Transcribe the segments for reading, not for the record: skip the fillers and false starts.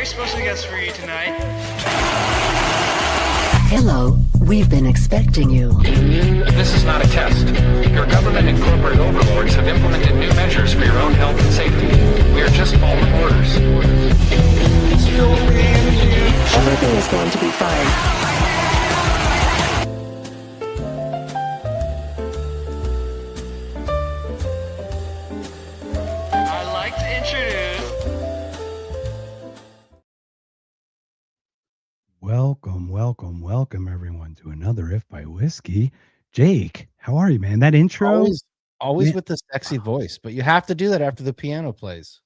very special guest for you tonight. Hello, we've been expecting you. This is not a test. Your government and corporate overlords have implemented new measures for your own health and safety. We are just following orders. Everything is going to be fine. I'd like to introduce... Welcome everyone to another If by Whiskey. Jake, how are you, man? That intro, always man, with the sexy voice, but you have to do that after the piano plays.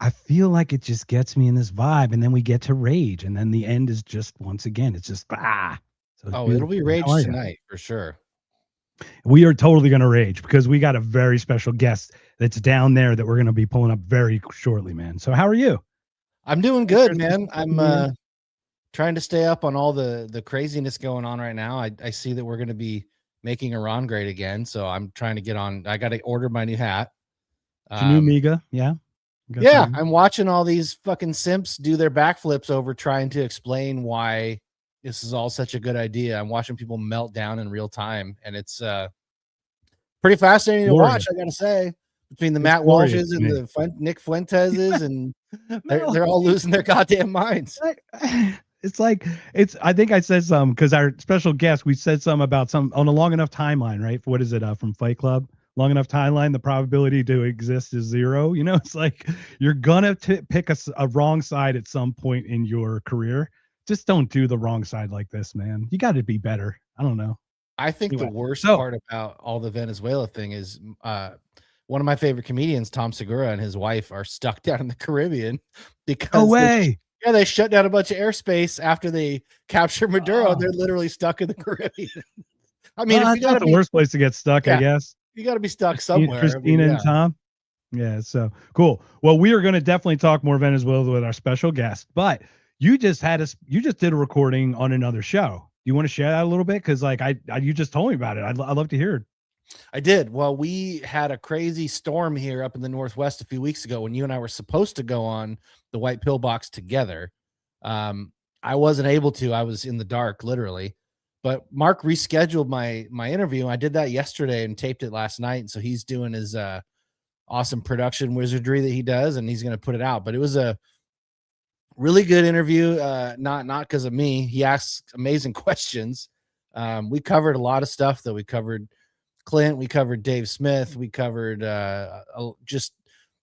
I feel like it just gets me in this vibe, and then we get to rage, and then the end is just once again, it's just So it's It'll beautiful. be rage How are you? tonight for sure. We are totally gonna rage because we got a very special guest that's down there that we're gonna be pulling up very shortly, man. So how are you? I'm doing good, man. I'm Yeah. trying to stay up on all the craziness going on right now. I see that we're going to be making Iran great again, so I'm trying to get on. I got to order my new hat. It's your new Miga, yeah. You got Yeah, some- I'm watching all these fucking simps do their backflips over trying to explain why this is all such a good idea. I'm watching people melt down in real time, and it's pretty fascinating to Glorious. watch, I gotta say. Between the It's Matt glorious Walshes to and me. the Nick Fuenteses, and No. they're all losing their goddamn minds. It's I think I said some because our special guest, we said some about some on a long enough timeline, right? What is it from Fight Club? Long enough timeline, the probability to exist is 0. You know, it's like you're gonna pick a wrong side at some point in your career. Just don't do the wrong side like this, man. You got to be better. I don't know. I think Anyway, the worst so- part about all the Venezuela thing is one of my favorite comedians, Tom Segura, and his wife are stuck down in the Caribbean because No way. they shut down a bunch of airspace after they captured Maduro. Oh. And they're literally stuck in the Caribbean. I mean, Well, if you that's not gotta the worst place to get stuck, I Yeah. guess. you got to be stuck somewhere. I mean, Christina and yeah. Tom. Yeah, so cool. Well, we are going to definitely talk more Venezuela with our special guest, but you just did a recording on another show. You want to share that a little bit? Because like you just told me about it. I'd love to hear it. I did. Well, we had a crazy storm here up in the Northwest a few weeks ago when you and I were supposed to go on the White Pillbox together. I wasn't able to. I was in the dark, literally. But Mark rescheduled my interview. I did that yesterday and taped it last night. And so he's doing his awesome production wizardry that he does, and he's going to put it out. But it was a really good interview. Not because of me. He asks amazing questions. We covered a lot of stuff, though. We covered Clint, we covered Dave Smith, we covered just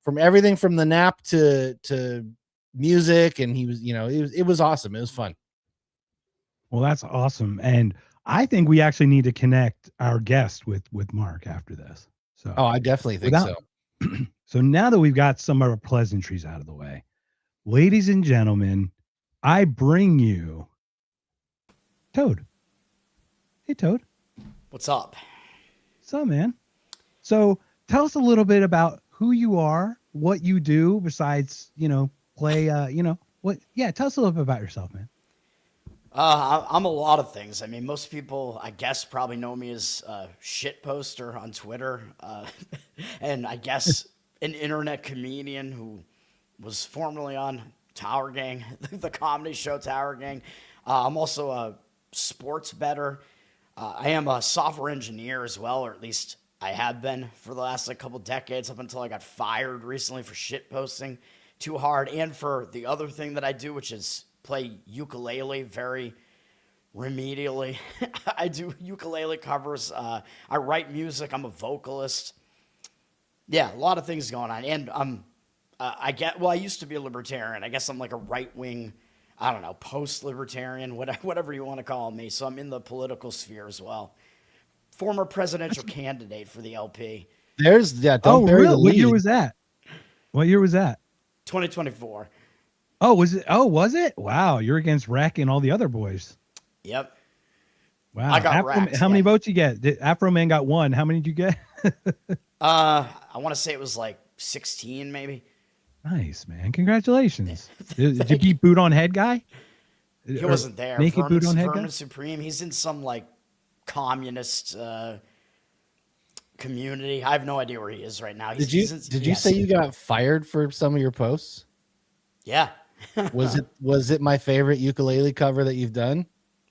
from everything from the nap to music, and he was, it was awesome. It was fun. Well, that's awesome, and I think we actually need to connect our guest with Mark after this. So, Oh, I definitely think so. So now that we've got some of our pleasantries out of the way, ladies and gentlemen, I bring you Toad. Hey, Toad. What's up? What's up, man? So tell us a little bit about who you are, what you do besides, play, tell us a little bit about yourself, man. I'm a lot of things. I mean, most people, I guess, probably know me as a shit poster on Twitter, and I guess an internet comedian who was formerly on Tower Gang, the comedy show Tower Gang. I'm also a sports bettor. I am a software engineer as well, or at least I have been for the last couple decades, up until I got fired recently for shit posting too hard, and for the other thing that I do, which is play ukulele very remedially. I do ukulele covers. I write music. I'm a vocalist. Yeah, a lot of things going on. And I used to be a libertarian. I guess I'm like a right-wing, I don't know, post-libertarian, whatever you want to call me. So I'm in the political sphere as well. Former presidential candidate for the LP. Don't bury really? the What year lead. was that? What year was that? 2024. Oh, was it? Oh, was it? Wow, you're against Rack and all the other boys. Yep. Wow. I got Afro, racked, how many yeah. votes you get? Afro Man got 1. How many did you get? I want to say it was like 16 maybe. Nice, man. Congratulations. Did you beat Boot on Head guy? He wasn't there. Naked Boot on Head guy? Vermin Supreme. He's in some like communist community. I have no idea where he is right now. Did you say you got fired for some of your posts? Yeah. Was it my favorite ukulele cover that you've done?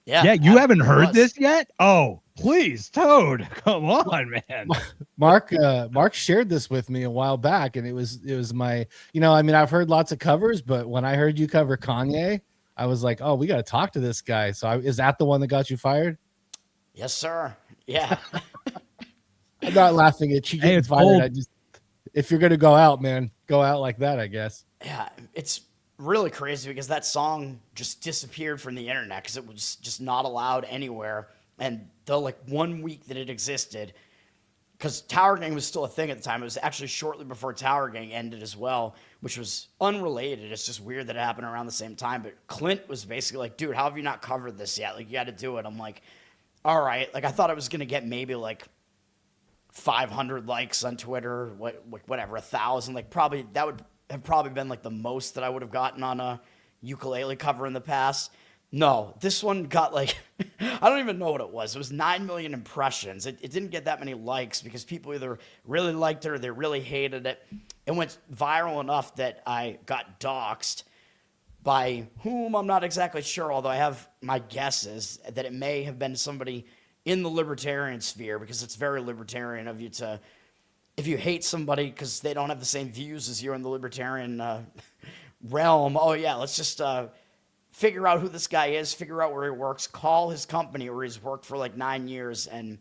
Yeah, you haven't heard was. this yet? Oh, please, Toad. Come on, man. Mark shared this with me a while back, and it was my, I mean, I've heard lots of covers, but when I heard you cover Kanye, I was like, oh, we got to talk to this guy. So is that the one that got you fired? Yes, sir. Yeah. I'm not laughing at you getting it's fired. cold. If you're gonna go out, man, go out like that, I guess. Yeah, it's really crazy because that song just disappeared from the internet because it was just not allowed anywhere. And the 1 week that it existed, because Tower Gang was still a thing at the time. It was actually shortly before Tower Gang ended as well, which was unrelated. It's just weird that it happened around the same time. But Clint was basically like, dude, how have you not covered this yet? You got to do it. I'm like, all right. I thought I was going to get maybe 500 likes on Twitter, whatever, 1,000. Probably that would have probably been the most that I would have gotten on a ukulele cover in the past. No, this one got I don't even know what it was. It was 9 million impressions. It didn't get that many likes because people either really liked it or they really hated it. It went viral enough that I got doxxed by whom I'm not exactly sure, although I have my guesses that it may have been somebody in the libertarian sphere, because it's very libertarian of you to, if you hate somebody because they don't have the same views as you in the libertarian realm, oh yeah, let's just figure out who this guy is, figure out where he works, call his company where he's worked for 9 years and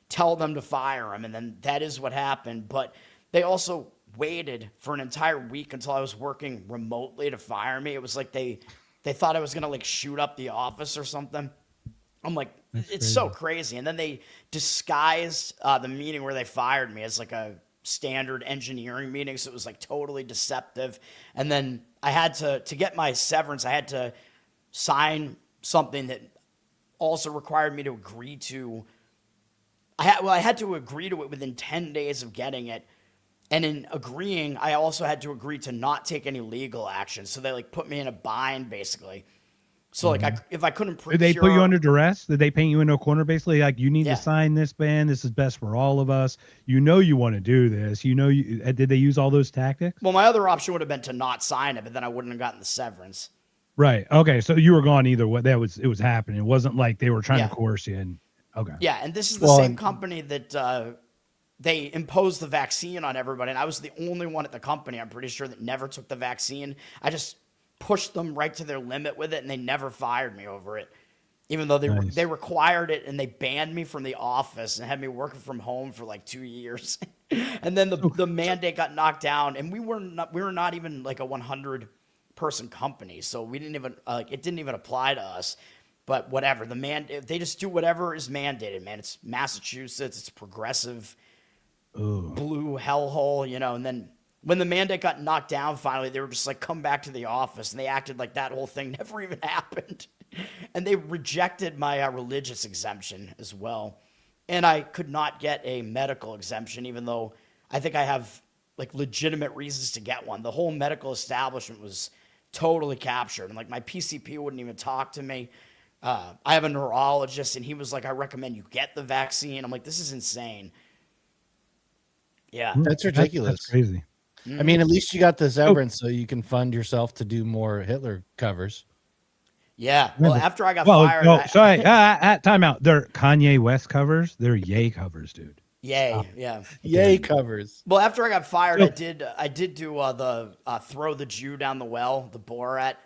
tell them to fire him. And then that is what happened. But they also waited for an entire week until I was working remotely to fire me. It was they thought I was going to shoot up the office or something. I'm like, it's so crazy. And then they disguised the meeting where they fired me as a standard engineering meeting. So it was totally deceptive. And then I had to get my severance, I had to sign something that also required me to agree to, I had to agree to it within 10 days of getting it. And in agreeing, I also had to agree to not take any legal action. So they put me in a bind basically. So if I couldn't procure, Did they put you under duress? Did they paint you into a corner basically? You need to sign this, ban. This is best for all of us. You want to do this. Did they use all those tactics? Well, my other option would have been to not sign it, but then I wouldn't have gotten the severance. Right. Okay. So you were gone either way. It was happening. It wasn't like they were trying to coerce you in. Okay. Yeah. And this is the same company that they imposed the vaccine on everybody. And I was the only one at the company, I'm pretty sure, that never took the vaccine. I just pushed them right to their limit with it, and they never fired me over it, even though they required it, and they banned me from the office and had me working from home for 2 years. And then the mandate got knocked down, and we were not even a 100-person company, so we didn't even it didn't even apply to us. But whatever, they just do whatever is mandated, man. It's Massachusetts, it's progressive blue hellhole, and then when the mandate got knocked down, finally, they were just come back to the office, and they acted like that whole thing never even happened. And they rejected my religious exemption as well. And I could not get a medical exemption, even though I think I have legitimate reasons to get one. The whole medical establishment was totally captured. And my PCP wouldn't even talk to me. I have a neurologist, and he was like, I recommend you get the vaccine. I'm like, this is insane. Yeah. That's ridiculous. That's crazy. I mean, at least you got the severance so you can fund yourself to do more Hitler covers. Yeah. Well, after I got fired. No, sorry. Time out. They're Kanye West covers. They're Ye covers, dude. Yay. Yeah. Yay covers. Well, after I got fired, I did do the throw the Jew down the well, the Borat.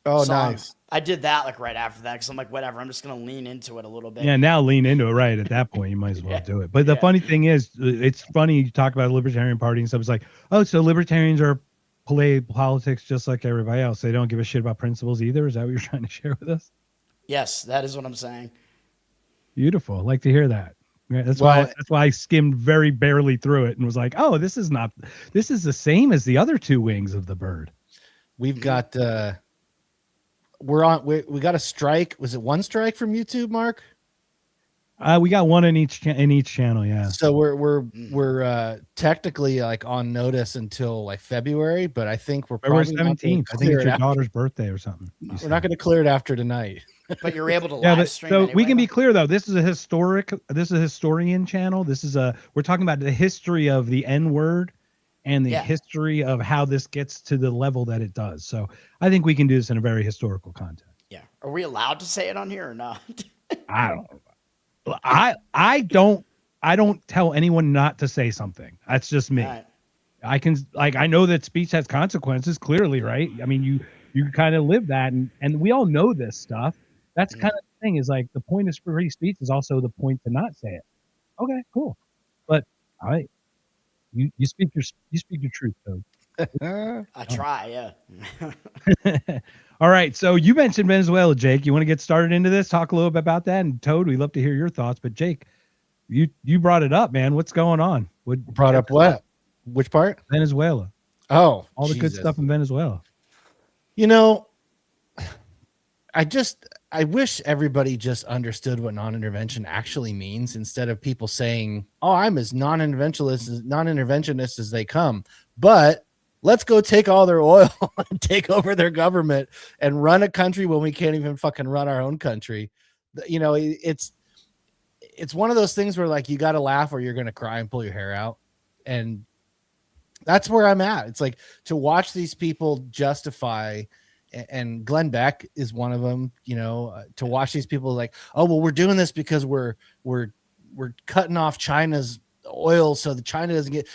Oh, song. nice. I did that right after that because I'm like, whatever. I'm just gonna lean into it a little bit. Yeah, now lean into it. Right at that point, you might as well do it. But the funny thing is, it's funny you talk about the Libertarian Party and stuff. It's like, oh, so libertarians are play politics just like everybody else. They don't give a shit about principles either. Is that what you're trying to share with us? Yes, that is what I'm saying. Beautiful. I'd like to hear that. Yeah, that's why I skimmed very barely through it and was like, oh, this is the same as the other two wings of the bird. We've got we got a strike. Was it one strike from YouTube, Mark? We got one in each channel, yeah. So we're technically on notice until February, but I think we're February probably 17th. I think it's your daughter's birthday or something. We're not going to clear it after tonight. But you're able to live stream. So anyway, we can be clear though. This is a historian channel. We're talking about the history of the N word and the Yeah. history of how this gets to the level that it does. So I think we can do this in a very historical context. Yeah. Are we allowed to say it on here or not? I don't. I don't tell anyone not to say something. That's just me. All right. I know that speech has consequences, clearly, right? I mean, you kind of live that, and we all know this stuff. That's kind of the thing, is like the point of free speech is also the point to not say it. Okay, cool. But all right, you speak your truth, though. I try, yeah. All right, so you mentioned Venezuela, Jake. You want to get started into this? Talk a little bit about that. And Toad, we'd love to hear your thoughts. But Jake, you brought it up, man. What's going on? Brought up what? Which part? Venezuela. Oh, All the good Jesus. stuff in Venezuela. You know, I wish everybody just understood what non-intervention actually means, instead of people saying, "Oh, I'm as non-interventionist as they come," but let's go take all their oil and take over their government and run a country when we can't even fucking run our own country. You know, it's one of those things where like you got to laugh or you're going to cry and pull your hair out. And that's where I'm at. It's like to watch these people justify, and Glenn Beck is one of them, you know, to watch these people like, oh, well, we're doing this because we're cutting off China's oil so that China doesn't get,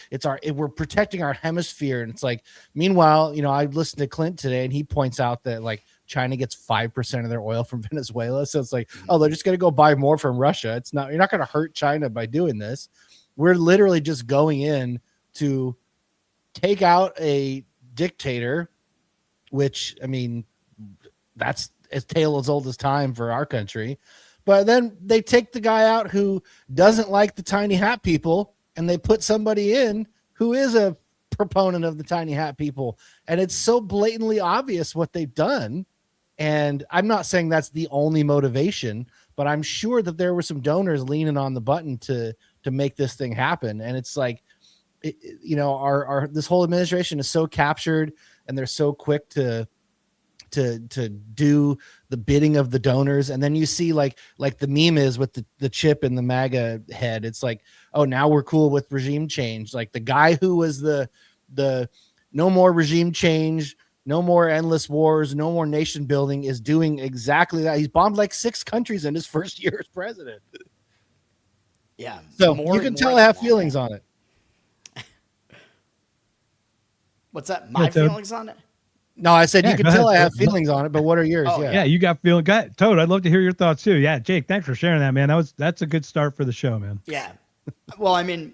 we're protecting our hemisphere. And it's like, meanwhile, you know, I listened to Clint today and he points out that like China gets 5% of their oil from Venezuela. So it's like, oh, they're just going to go buy more from Russia. You're not going to hurt China by doing this. We're literally just going in to take out a dictator, which, I mean, that's a tale as old as time for our country. But then they take the guy out who doesn't like the tiny hat people, and they put somebody in who is a proponent of the tiny hat people. And it's so blatantly obvious what they've done. And I'm not saying that's the only motivation, but I'm sure that there were some donors leaning on the button to make this thing happen. And it's like, you know, our this whole administration is so captured, and they're so quick to do the bidding of the donors. And then you see like the meme is with the chip in the MAGA head. It's like, oh, now we're cool with regime change. Like the guy who was the no more regime change, no more endless wars, no more nation building is doing exactly that. He's bombed like 6 countries in his first year as president. Yeah. So you can tell I have feelings on it. What's that? My feelings on it? No, I said you can tell I have Toad. feelings on it, but what are yours? Oh, Yeah, you got feeling. Toad, I'd love to hear your thoughts too. Yeah, Jake, thanks for sharing that, man. That's a good start for the show, man. Yeah. Well, I mean,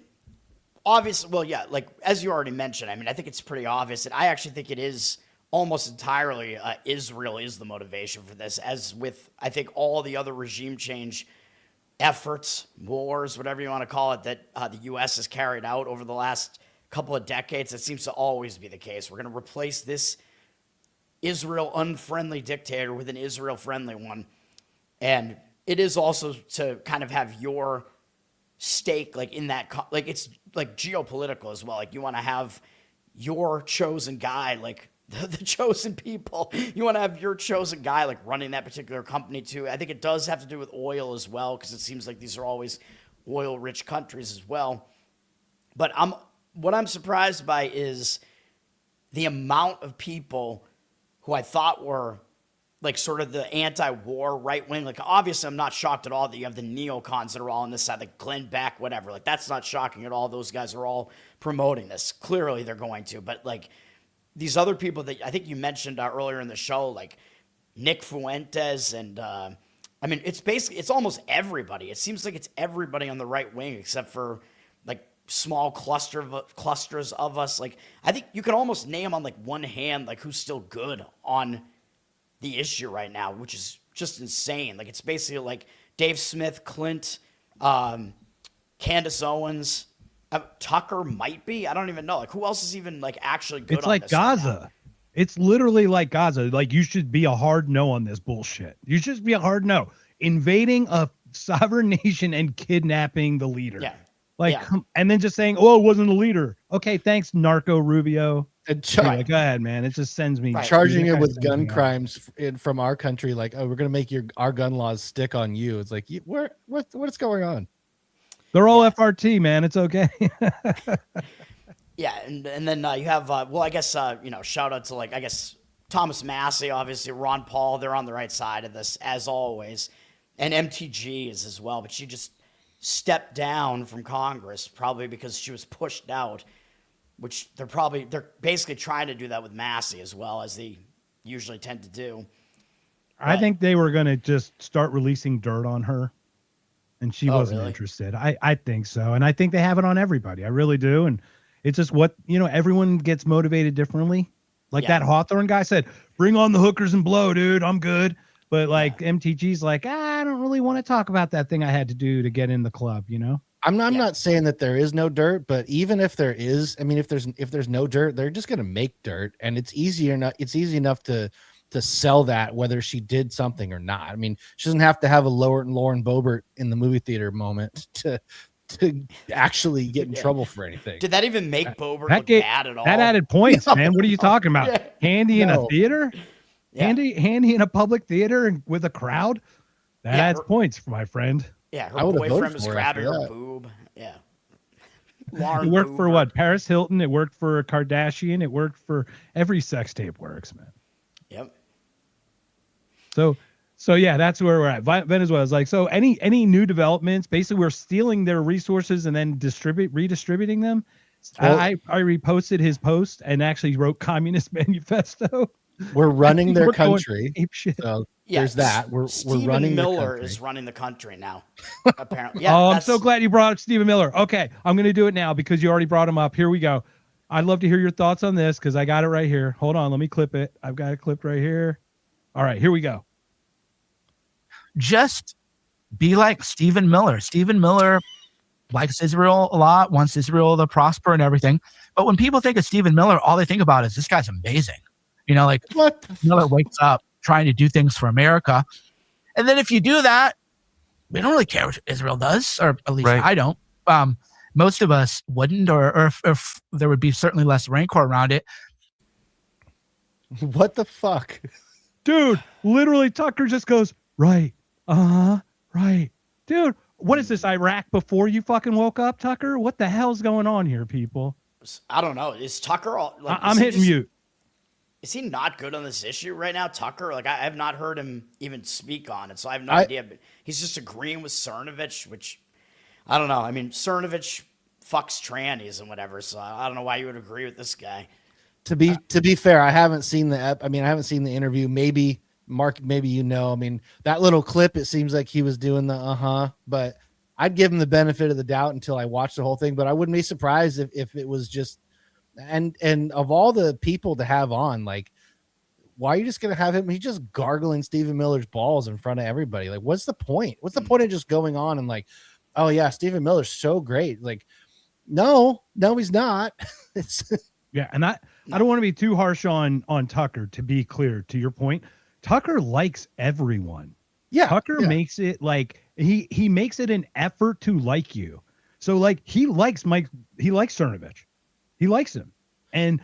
obviously, well, yeah, like as you already mentioned, I mean, I think it's pretty obvious that I actually think it is almost entirely Israel is the motivation for this, as with, I think, all the other regime change efforts, wars, whatever you want to call it, that the U.S. has carried out over the last couple of decades. It seems to always be the case. We're going to replace this Israel unfriendly dictator with an Israel friendly one. And it is also to kind of have your stake like in that, like it's like geopolitical as well. Like you want to have your chosen guy, like the chosen people. You want to have your chosen guy like running that particular company too. I think it does have to do with oil as well, because it seems like these are always oil rich countries as well. But what I'm surprised by is the amount of people who I thought were like sort of the anti-war right wing. Like obviously I'm not shocked at all that you have the neocons that are all on this side, like Glenn Beck, whatever. Like that's not shocking at all. Those guys are all promoting this. Clearly they're going to. But like these other people that I think you mentioned earlier in the show, like Nick Fuentes and I mean, it's almost everybody. It seems like it's everybody on the right wing except for like small clusters of us. Like I think you can almost name on like one hand like who's still good on the issue right now, which is just insane. Like it's basically like Dave Smith, Clint, Candace Owens, Tucker might be. I don't even know. Like who else is even like actually good? It's on like this right Gaza. now? It's literally like Gaza. Like you should be a hard no on this bullshit. You should be a hard no. Invading a sovereign nation and kidnapping the leader. Yeah. Like, Yeah. and then just saying, "Oh, it wasn't a leader." Okay, thanks, Narco Rubio. And Anyway, go ahead, man. It just sends me charging it with sends gun me off. crimes from our country, like, oh, we're gonna make our gun laws stick on you. It's like, what's going on? They're all FRT, man. It's okay. Yeah, and then you have well, I guess shout out to like I guess Thomas Massey, obviously Ron Paul. They're on the right side of this as always, and MTG is as well. But she just stepped down from Congress probably because she was pushed out, which they're basically trying to do that with Massey as well as they usually tend to do. I think they were going to just start releasing dirt on her, and she wasn't really? interested. I think so. And I think they have it on everybody. I really do. And it's just everyone gets motivated differently. Like that Hawthorne guy said, bring on the hookers and blow, dude. I'm good. But like MTG's like, I don't really want to talk about that thing I had to do to get in the club, I'm not saying that there is no dirt, but even if there is, I mean, if there's no dirt, they're just going to make dirt, and it's easy enough to sell that whether she did something or not. I mean, she doesn't have to have a Lauren Boebert in the movie theater moment to actually get in trouble for anything. Did that even make Boebert look bad at all? That added points, man. What are you talking about? Handy in a theater? Yeah. Handy in a public theater and with a crowd? That adds points, my friend. Yeah, her boyfriend was grabbing her boob. Yeah. It worked for what? Paris Hilton. It worked for Kardashian. It worked for every sex tape works, man. Yep. So yeah, that's where we're at. Venezuela's like, so any new developments, basically we're stealing their resources and then redistributing them. Well, I reposted his post and actually wrote Communist Manifesto. We're running their country. So there's that. We're running Miller is running the country now. Apparently. Yeah. I'm so glad you brought up Stephen Miller. Okay, I'm gonna do it now because you already brought him up. Here we go. I'd love to hear your thoughts on this because I got it right here. Hold on, let me clip it. I've got it clipped right here. All right, here we go. Just be like Stephen Miller. Stephen Miller likes Israel a lot, wants Israel to prosper and everything. But when people think of Stephen Miller, all they think about is this guy's amazing. Like what? Miller wakes up trying to do things for America. And then if you do that, we don't really care what Israel does, or at least I don't. Most of us wouldn't, or if there would be certainly less rancor around it. What the fuck? Dude, literally Tucker just goes, right. Right. Dude, what is this, Iraq before you fucking woke up, Tucker? What the hell's going on here, people? I don't know. Is Tucker I'm hitting mute. Is he not good on this issue right now, Tucker? Like, I have not heard him even speak on it, so I have no idea. But he's just agreeing with Cernovich, which, I don't know. I mean, Cernovich fucks trannies and whatever, so I don't know why you would agree with this guy. To be fair, I haven't seen the interview. Maybe Mark, I mean, that little clip, it seems like he was doing the but I'd give him the benefit of the doubt until I watched the whole thing. But I wouldn't be surprised if it was just, and of all the people to have on, like, why are you just gonna have him? He's just gargling Stephen Miller's balls in front of everybody. Like, what's the point? What's the point of just going on and like, oh yeah, Stephen Miller's so great. Like, no, he's not. Yeah, and I don't want to be too harsh on Tucker, to be clear, to your point. Tucker likes everyone. Yeah. Tucker makes it like he makes it an effort to like you. So like he likes Cernovich. He likes him. And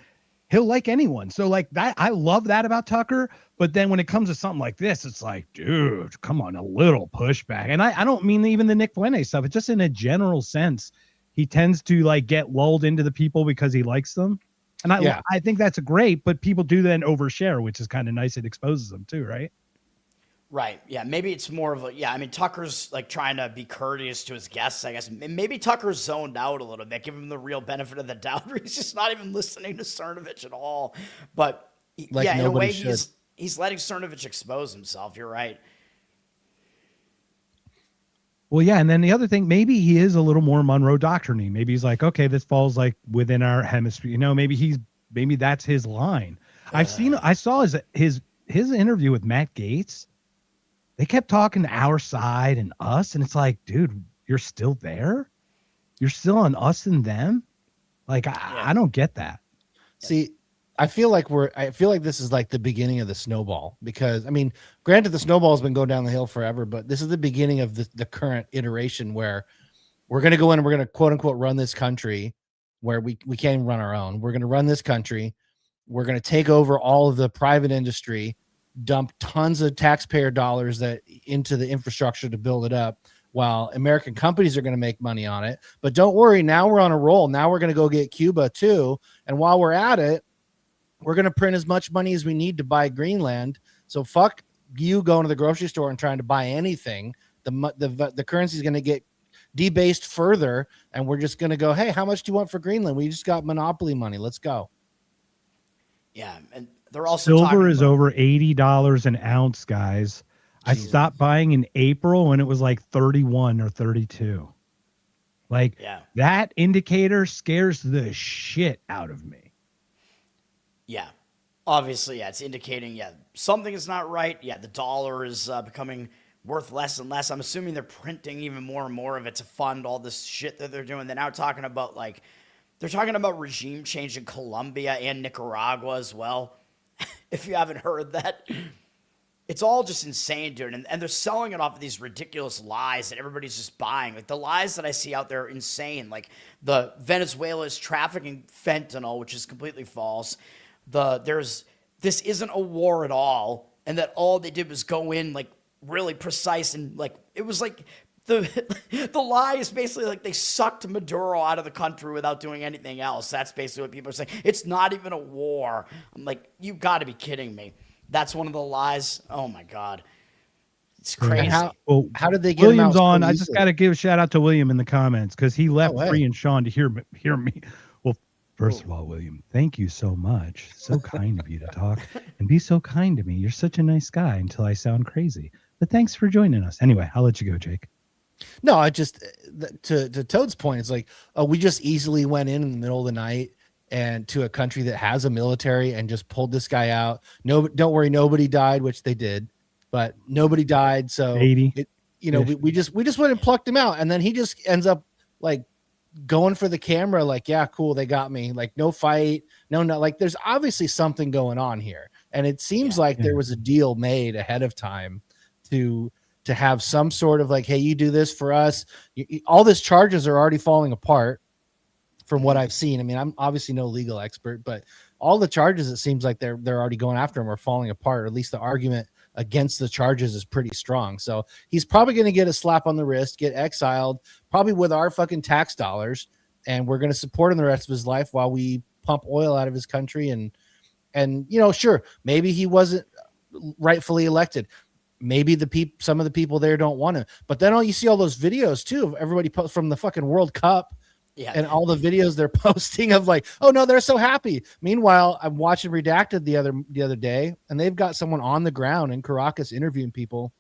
he'll like anyone. So like that, I love that about Tucker. But then when it comes to something like this, it's like, dude, come on, a little pushback. And I don't mean even the Nick Fuente stuff. It's just in a general sense. He tends to like get lulled into the people because he likes them. And I think that's great, but people do then overshare, which is kind of nice. It exposes them too, right? Right. Yeah. Maybe it's more of I mean, Tucker's like trying to be courteous to his guests, I guess. Maybe Tucker's zoned out a little bit, give him the real benefit of the doubt. He's just not even listening to Cernovich at all. But in a way, he's letting Cernovich expose himself. You're right. Well, yeah, and then the other thing, maybe he is a little more Monroe Doctrine-y. Maybe he's like, okay, this falls like within our hemisphere. Maybe that's his line. I saw his interview with Matt Gaetz. They kept talking to our side and us, and it's like, dude, you're still there? You're still on us and them? Like, I don't get that. See, I feel like this is like the beginning of the snowball, because I mean, granted, the snowball's been going down the hill forever, but this is the beginning of the current iteration where we're going to go in and we're going to quote unquote run this country where we can't even run our own. We're going to run this country. We're going to take over all of the private industry, dump tons of taxpayer dollars into the infrastructure to build it up. while American companies are going to make money on it. But don't worry, now we're on a roll. Now we're going to go get Cuba too. And while we're at it, we're going to print as much money as we need to buy Greenland. So fuck you going to the grocery store and trying to buy anything. The currency is going to get debased further, and we're just going to go, hey, how much do you want for Greenland? We just got monopoly money. Let's go. Yeah, and they're also silver is over $80 an ounce, guys. I stopped buying in April when it was like 31 or 32. Like that indicator scares the shit out of me. Yeah, obviously, it's indicating, something is not right. Yeah, the dollar is becoming worth less and less. I'm assuming they're printing even more and more of it to fund all this shit that they're doing. They're now talking about they're talking about regime change in Colombia and Nicaragua as well. If you haven't heard that. It's all just insane, dude. And they're selling it off of these ridiculous lies that everybody's just buying. Like the lies that I see out there are insane. Like the Venezuela is trafficking fentanyl, which is completely false. This isn't a war at all. And that all they did was go in like really precise and like, it was like the lie is basically like they sucked Maduro out of the country without doing anything else. That's basically what people are saying. It's not even a war. I'm like, you got to be kidding me. That's one of the lies. Oh my God. It's crazy. How did they get William's him out on? so I just got to give a shout out to William in the comments because he left Free and Sean to hear me. Well, first of all, William, thank you so much. So kind of you to talk and be so kind to me. You're such a nice guy until I sound crazy. But thanks for joining us. Anyway, I'll let you go, Jake. No, I just to Toad's point, it's like, we just easily went in the middle of the night and to a country that has a military and just pulled this guy out. No, don't worry, nobody died, which they did, but nobody died. So 80. We just went and plucked him out, and then he just ends up like going for the camera, like, yeah, cool, they got me. Like no fight, no, like there's obviously something going on here, and it seems like there was a deal made ahead of time to have some sort of like, hey, you do this for us. All these charges are already falling apart. From what I've seen, I mean, I'm obviously no legal expert, but all the charges, it seems like they're already going after him are falling apart. Or at least the argument against the charges is pretty strong. So he's probably going to get a slap on the wrist, get exiled, probably with our fucking tax dollars, and we're going to support him the rest of his life while we pump oil out of his country. And sure, maybe he wasn't rightfully elected. Maybe some of the people there don't want him. But then you see all those videos too of everybody from the fucking World Cup. Yeah. And all the videos they're posting of like, oh no, they're so happy. Meanwhile, I'm watching Redacted the other day, and they've got someone on the ground in Caracas interviewing people.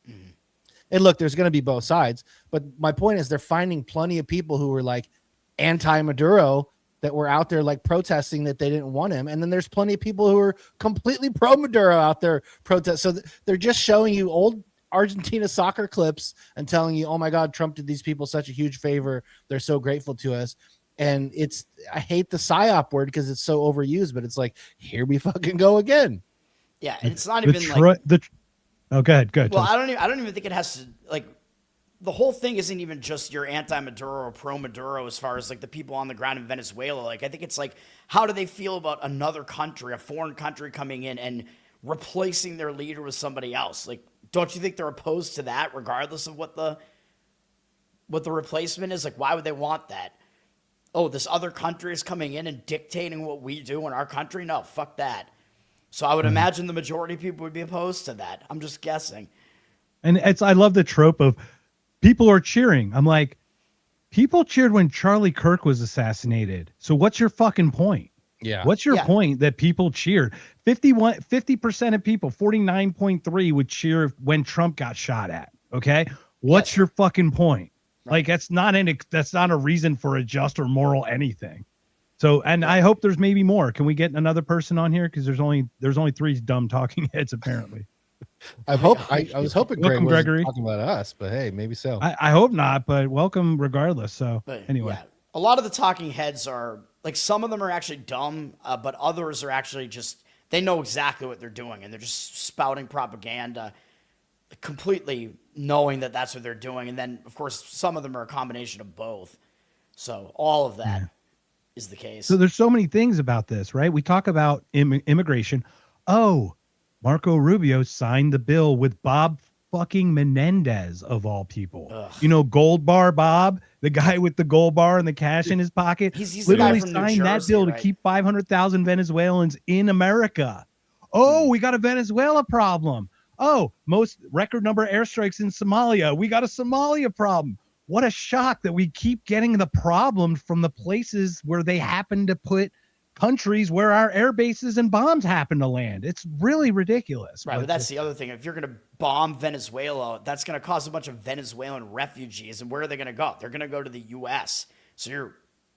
And look, there's going to be both sides, but my point is they're finding plenty of people who were like anti-Maduro that were out there like protesting that they didn't want him. And then there's plenty of people who are completely pro-Maduro out there protest. So they're just showing you old Argentina soccer clips and telling you, oh my God, Trump did these people such a huge favor. They're so grateful to us. And I hate the PSYOP word because it's so overused, but it's like, here we fucking go again. Yeah. And it's not even oh, go ahead. Well, I don't even think it has to like, the whole thing isn't even just you're anti-Maduro or pro-Maduro as far as like the people on the ground in Venezuela. Like, I think it's like, how do they feel about another country, a foreign country coming in and replacing their leader with somebody else? Like, don't you think they're opposed to that regardless of what the replacement is? Like, why would they want that? Oh, this other country is coming in and dictating what we do in our country? No, fuck that. So I would imagine the majority of people would be opposed to that. I'm just guessing. And I love the trope of people are cheering. I'm like, people cheered when Charlie Kirk was assassinated. So what's your fucking point? Yeah. What's your point that people cheered? 50% of people, 49.3 would cheer when Trump got shot at. Okay. What's your fucking point? Right. Like that's not a reason for a just or moral anything. So, and I hope there's maybe more. Can we get another person on here? Cause there's only 3 dumb talking heads apparently. I was hoping welcome, Gregory talking about us, but hey, maybe so. I hope not, but welcome regardless. So anyway, a lot of the talking heads are like, some of them are actually dumb, but others are actually just, they know exactly what they're doing and they're just spouting propaganda, completely knowing that that's what they're doing. And then of course, some of them are a combination of both. So all of that is the case. So there's so many things about this, right? We talk about immigration. Oh, Marco Rubio signed the bill with Bob fucking Menendez of all people. Ugh. You know, Gold Bar Bob, the guy with the gold bar and the cash in his pocket, He's the guy literally from New signed that Jersey, bill right? to keep 500,000 Venezuelans in America. Oh, we got a Venezuela problem. Oh, most record number of airstrikes in Somalia. We got a Somalia problem. What a shock that we keep getting the problems from the places where they happen to put countries where our air bases and bombs happen to land. It's really ridiculous. Right, but that's the other thing. If you're going to bomb Venezuela, that's going to cause a bunch of Venezuelan refugees. And where are they going to go? They're going to go to the U.S. So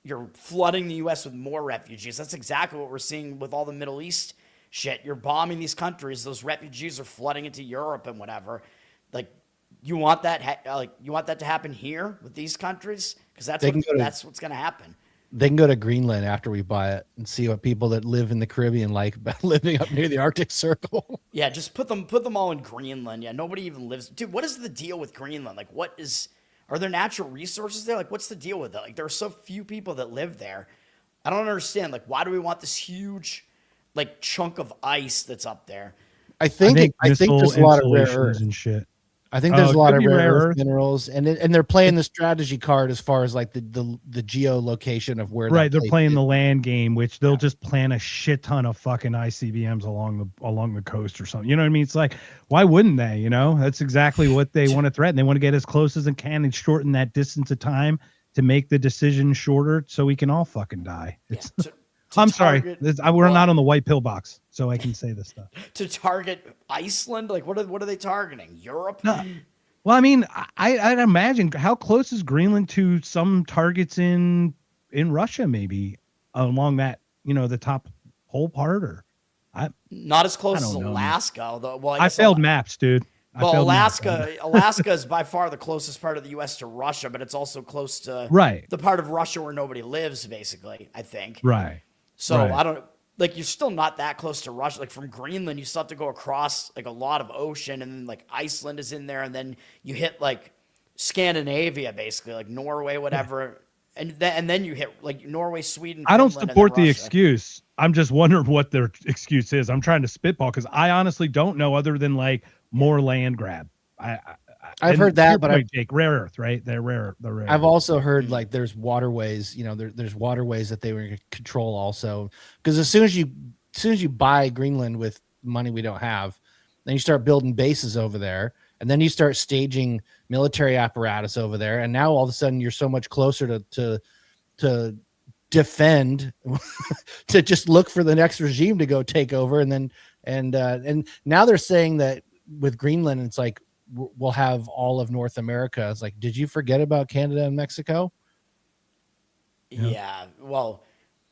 you're flooding the U.S. with more refugees. That's exactly what we're seeing with all the Middle East shit. You're bombing these countries. Those refugees are flooding into Europe and whatever. Like, you want that? You want that to happen here with these countries? Because that's what's going to happen. They can go to Greenland after we buy it and see what people that live in the Caribbean like about living up near the Arctic Circle. Yeah, just put them all in Greenland. Yeah, nobody even lives. Dude, what is the deal with Greenland? Like, are there natural resources there? Like, what's the deal with that? Like, there are so few people that live there. I don't understand. Like, why do we want this huge, like, chunk of ice that's up there? I think there's a lot of rare earth and shit. I think there's a lot of rare earth minerals, and they're playing the strategy card as far as like the geolocation of where. Right, they're playing the land game, which they'll just plant a shit ton of fucking ICBMs along the coast or something. You know what I mean? It's like, why wouldn't they? You know, that's exactly what they want to threaten. They want to get as close as they can and shorten that distance of time to make the decision shorter, so we can all fucking die. It's, I'm sorry, we're not on the white pill box, so I can say this stuff. To target Iceland? Like, what are they targeting? Europe? No. Well, I mean, I'd imagine, how close is Greenland to some targets in Russia, maybe along that, you know, the top whole part, or not as close as Alaska. Although, well, I failed maps, dude. Well, Alaska is by far the closest part of the U.S. to Russia, but it's also close to the part of Russia where nobody lives, basically, I think. Right. So I don't, like, you're still not that close to Russia. Like, from Greenland, you still have to go across like a lot of ocean, and then like Iceland is in there, and then you hit like Scandinavia, basically, like Norway, whatever, and then you hit like Norway, Sweden. I don't Finland, support the excuse. I'm just wondering what their excuse is. I'm trying to spitball because I honestly don't know, other than like more land grab. I've heard that, but Jake, rare earth, right? They're rare. I've also heard like there's waterways. You know, there's waterways that they were in control also, because as soon as you buy Greenland with money we don't have, then you start building bases over there, and then you start staging military apparatus over there, and now all of a sudden you're so much closer to defend, to just look for the next regime to go take over, and now they're saying that with Greenland, it's like, we'll have all of North America. It's like, did you forget about Canada and Mexico? Yeah. Well,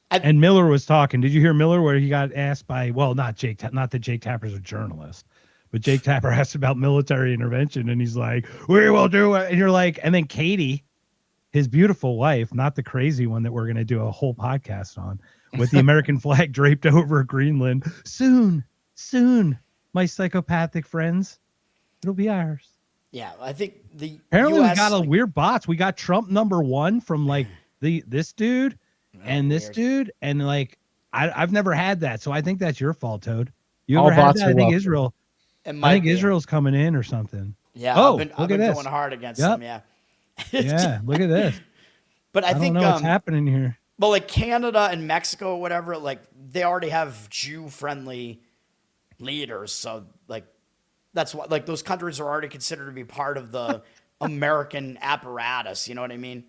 and Miller was talking. Did you hear Miller where he got asked by, well, not that Jake Tapper's a journalist, but Jake Tapper asked about military intervention, and he's like, we will do it. And you're like, and then Katie, his beautiful wife, not the crazy one that we're going to do a whole podcast on, with the American flag draped over Greenland. Soon, my psychopathic friends. It'll be ours. Yeah, I think apparently US, we got a weird bots. We got Trump #1 from like this dude and this dude, and like I've never had that, so I think that's your fault, Toad. You ever had that? I think Israel. I think Israel's coming in or something. Yeah. I've been going hard against them. Yeah. Yeah. Look at this. But I think don't know what's happening here. But like Canada and Mexico or whatever, like they already have Jew-friendly leaders, so like. That's what, like, those countries are already considered to be part of the American apparatus. You know what I mean?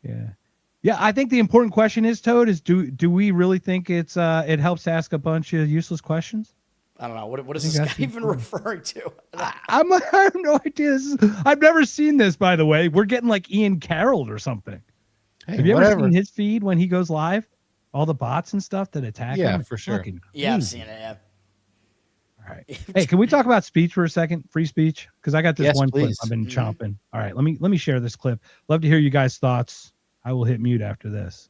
Yeah. I think the important question is, Toad, is do we really think it helps to ask a bunch of useless questions? I don't know. What is this guy even referring to? I have no idea. I've never seen this, by the way. We're getting like Ian Carroll or something. Hey, have you ever seen his feed when he goes live? All the bots and stuff that attack him? Yeah, for sure. Yeah, I've seen it. Yeah. All right. Hey, can we talk about speech for a second? Free speech? Because I got this one please. clip I've been chomping. All right, let me share this clip. Love to hear you guys' thoughts. I will hit mute after this.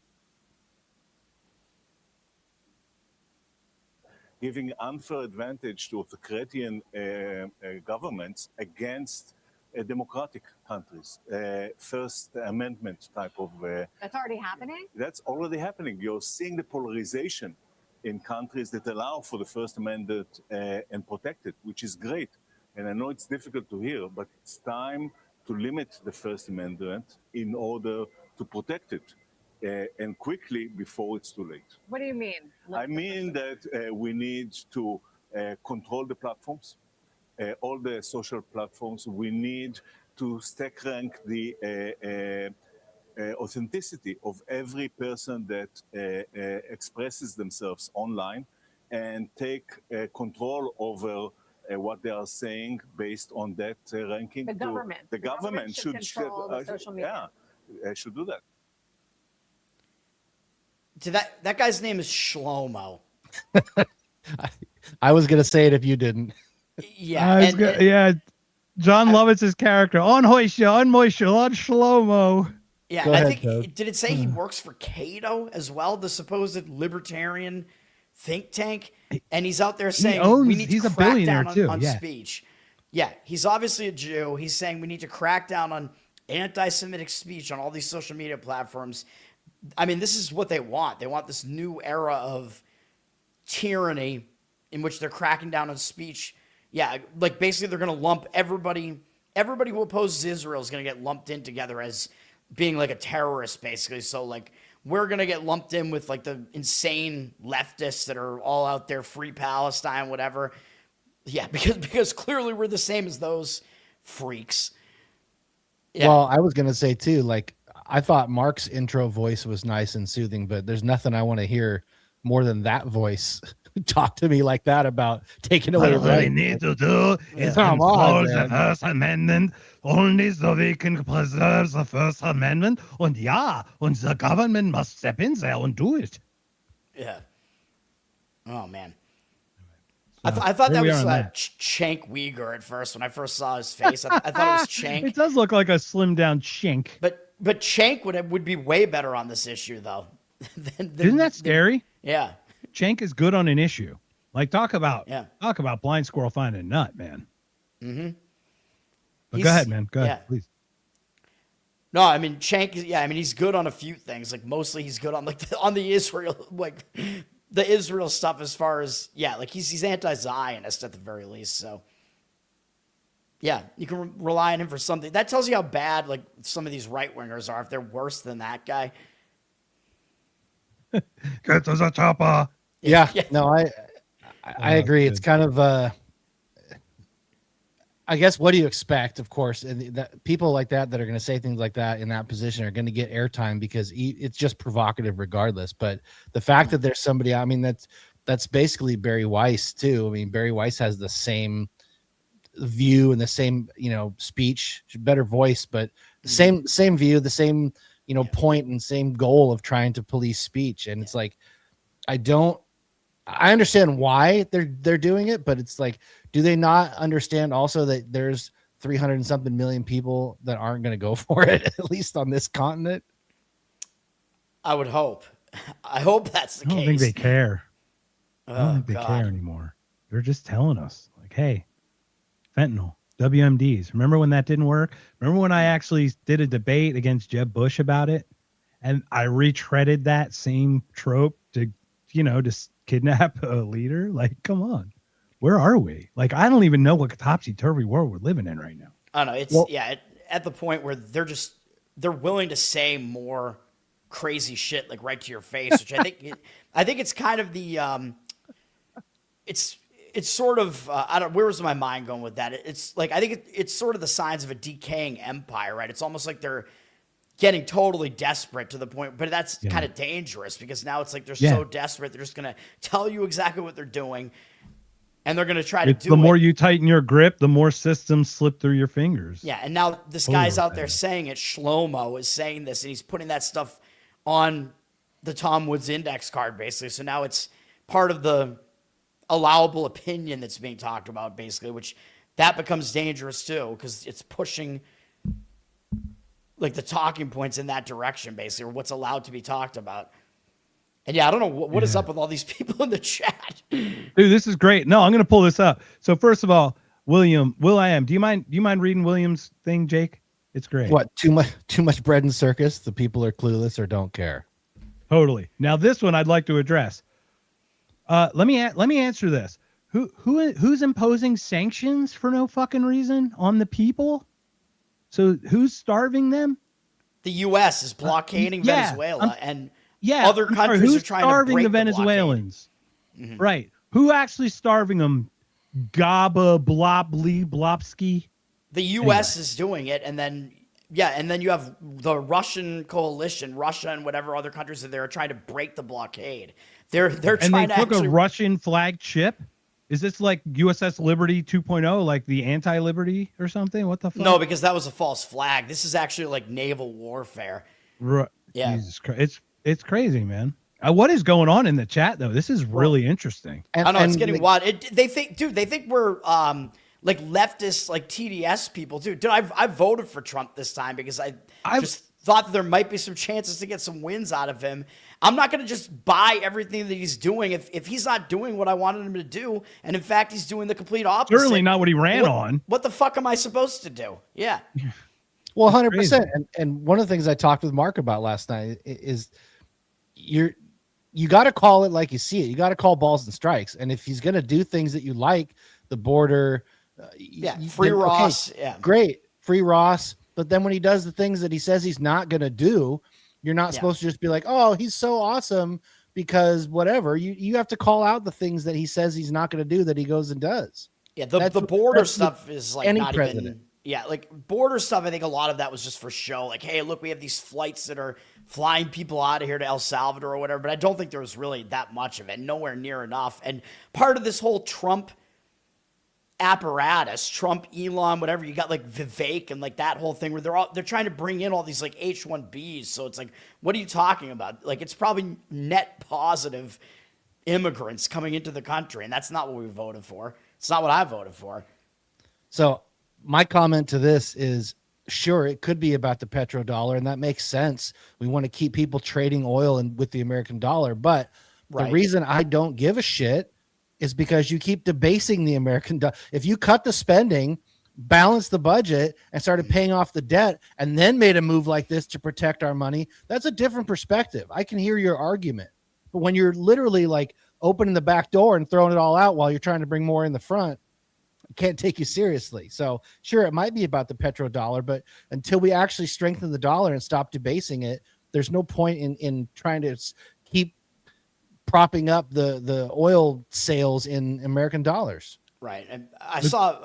Giving unfair advantage to authoritarian governments against democratic countries. First Amendment type of... That's already happening? That's already happening. You're seeing the polarization in countries that allow for the First Amendment and protect it, which is great. And I know it's difficult to hear, but it's time to limit the First Amendment in order to protect it, and quickly before it's too late. What do you mean? I mean that we need to control the platforms, all the social platforms. We need to stack rank the authenticity of every person that expresses themselves online, and take control over what they are saying based on that ranking. The government. The government should control the social media. Yeah, should do that. To that guy's name is Shlomo. I was gonna say it if you didn't. Yeah, yeah. John Lovitz's character on Hoisha, on Moisha, on Shlomo. yeah. Go I ahead, think Toad. did it say he works for Cato as well, the supposed libertarian think tank? And he's out there saying we need to he's a crack billionaire down too, on yeah. speech. Yeah, he's obviously a Jew. He's saying we need to crack down on anti-Semitic speech on all these social media platforms. I mean, this is what they want. They want this new era of tyranny in which they're cracking down on speech. Yeah, like basically they're going to lump everybody who opposes Israel is going to get lumped in together as being like a terrorist, basically. So like we're going to get lumped in with like the insane leftists that are all out there, free Palestine, whatever. Yeah, because clearly we're the same as those freaks. Yeah. Well, I was gonna say too, like I thought Mark's intro voice was nice and soothing, but there's nothing I want to hear more than that voice talk to me like that about taking away. All we need to do is Come on, control the man. First Amendment, only so we can preserve the First Amendment. And the government must step in there and do it. Yeah. Oh man. I thought that was Cenk Uyghur at first. When I first saw his face, I thought it was Cenk. It does look like a slimmed down chink. But Cenk would be way better on this issue though. Isn't that scary? Yeah. Cenk is good on an issue. Like talk about blind squirrel finding a nut, man. Mm-hmm. But go ahead, man. Go ahead, please. No, I mean Cenk is he's good on a few things. Like mostly he's good on on the Israel the Israel stuff as far as like he's anti-Zionist at the very least. So yeah, you can rely on him for something. That tells you how bad like some of these right wingers are. If they're worse than that guy. Get to the chopper. Yeah. No, I agree. It's kind of I guess what do you expect, of course, and that people like that are going to say things like that in that position are going to get airtime because it's just provocative regardless. But the fact that there's somebody, I mean, that's basically Barry Weiss too. I mean, Barry Weiss has the same view and the same, speech, better voice, but the same view, the same, point and same goal of trying to police speech. And it's like, I understand why they're doing it, but it's like, do they not understand also that there's 300 and something million people that aren't going to go for it, at least on this continent? I would hope. I hope that's the case. I don't think they care. I don't think they God. care anymore. They're just telling us, like, hey, fentanyl, WMDs. Remember when that didn't work? Remember when I actually did a debate against Jeb Bush about it? And I retreaded that same trope to, to kidnap a leader? Like, come on. Where are we? Like, I don't even know what topsy-turvy world we're living in right now. I don't know. It's at the point where they're willing to say more crazy shit like right to your face, which I think it's kind of the it's sort of where was my mind going with that? It's like I think it's sort of the signs of a decaying empire, right? It's almost like they're getting totally desperate to the point, but that's kind of dangerous because now it's like they're so desperate they're just gonna tell you exactly what they're doing. And they're going to try to do it. The more you tighten your grip, the more systems slip through your fingers. Yeah, and now this guy's out there saying it. Shlomo is saying this, and he's putting that stuff on the Tom Woods index card, basically. So now it's part of the allowable opinion that's being talked about, basically, which that becomes dangerous, too, because it's pushing like the talking points in that direction, basically, or what's allowed to be talked about. And I don't know what is up with all these people in the chat. Dude, this is great. No, I'm going to pull this up. So first of all, Will.i.am, do you mind reading William's thing, Jake? It's great. What, too much bread and circus? The people are clueless or don't care. Totally. Now this one I'd like to address. Let me answer this. who's imposing sanctions for no fucking reason on the people? So who's starving them? The U.S. is blockading yeah, Venezuela, and Yeah, other I'm sorry, countries who's are trying to starving break the the blockade. Venezuelans. Right. Who actually starving them? Gaba Blobly Blopsky. The U.S. is doing it, and then you have the Russian coalition, Russia and whatever other countries are there trying to break the blockade. They're And trying they to took actually a Russian flag ship. Is this like USS Liberty 2.0, like the anti-Liberty or something? What the fuck? No, because that was a false flag. This is actually like naval warfare. Yeah. Jesus Christ. It's crazy, man. What is going on in the chat though? This is really interesting. I know it's getting wild. They think we're like leftist, like TDS people, dude. I voted for Trump this time because I just thought that there might be some chances to get some wins out of him. I'm not going to just buy everything that he's doing if he's not doing what I wanted him to do, and in fact he's doing the complete opposite. Certainly not what he ran on. What the fuck am I supposed to do? Yeah. Well, 100%. And one of the things I talked with Mark about last night is you got to call it like you see it. You got to call balls and strikes. And if he's going to do things that you like, the border, free Ross, great, free Ross. But then when he does the things that he says he's not going to do, you're not supposed to just be like, oh, he's so awesome because whatever. You have to call out the things that he says he's not going to do that he goes and does. Yeah, the border stuff is like not president. even. Yeah, like border stuff, I think a lot of that was just for show. Like, hey, look, we have these flights that are flying people out of here to El Salvador or whatever. But I don't think there was really that much of it, nowhere near enough. And part of this whole Trump apparatus, Trump, Elon, whatever, you got like Vivek and like that whole thing where they're trying to bring in all these like H-1Bs. So it's like, what are you talking about? Like, it's probably net positive immigrants coming into the country, and that's not what we voted for. It's not what I voted for. So my comment to this is, sure, it could be about the petrodollar, and that makes sense. We want to keep people trading oil and with the American dollar, but the reason I don't give a shit is because you keep debasing the American dollar. If you cut the spending, balance the budget, and started paying off the debt, and then made a move like this to protect our money, that's a different perspective. I can hear your argument, but when you're literally like opening the back door and throwing it all out while you're trying to bring more in the front, can't take you seriously. So sure, it might be about the petrodollar, but until we actually strengthen the dollar and stop debasing it, there's no point in trying to keep propping up the oil sales in American dollars. Right. And I saw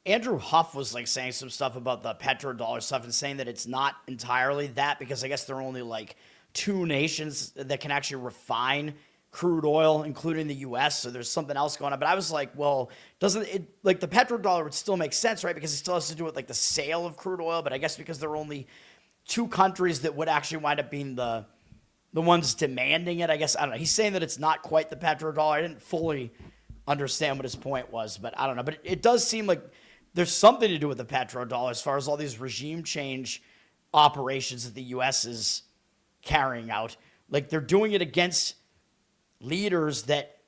Andrew Huff was like saying some stuff about the petrodollar stuff and saying that it's not entirely that, because I guess there are only like 2 nations that can actually refine crude oil, including the U.S. So there's something else going on. But I was like, well, doesn't it, like, the petrodollar would still make sense, right? Because it still has to do with like the sale of crude oil. But I guess because there are only 2 countries that would actually wind up being the ones demanding it, I guess, I don't know. He's saying that it's not quite the petrodollar. I didn't fully understand what his point was, but I don't know. But it does seem like there's something to do with the petrodollar as far as all these regime change operations that the U.S. is carrying out. Like, they're doing it against leaders that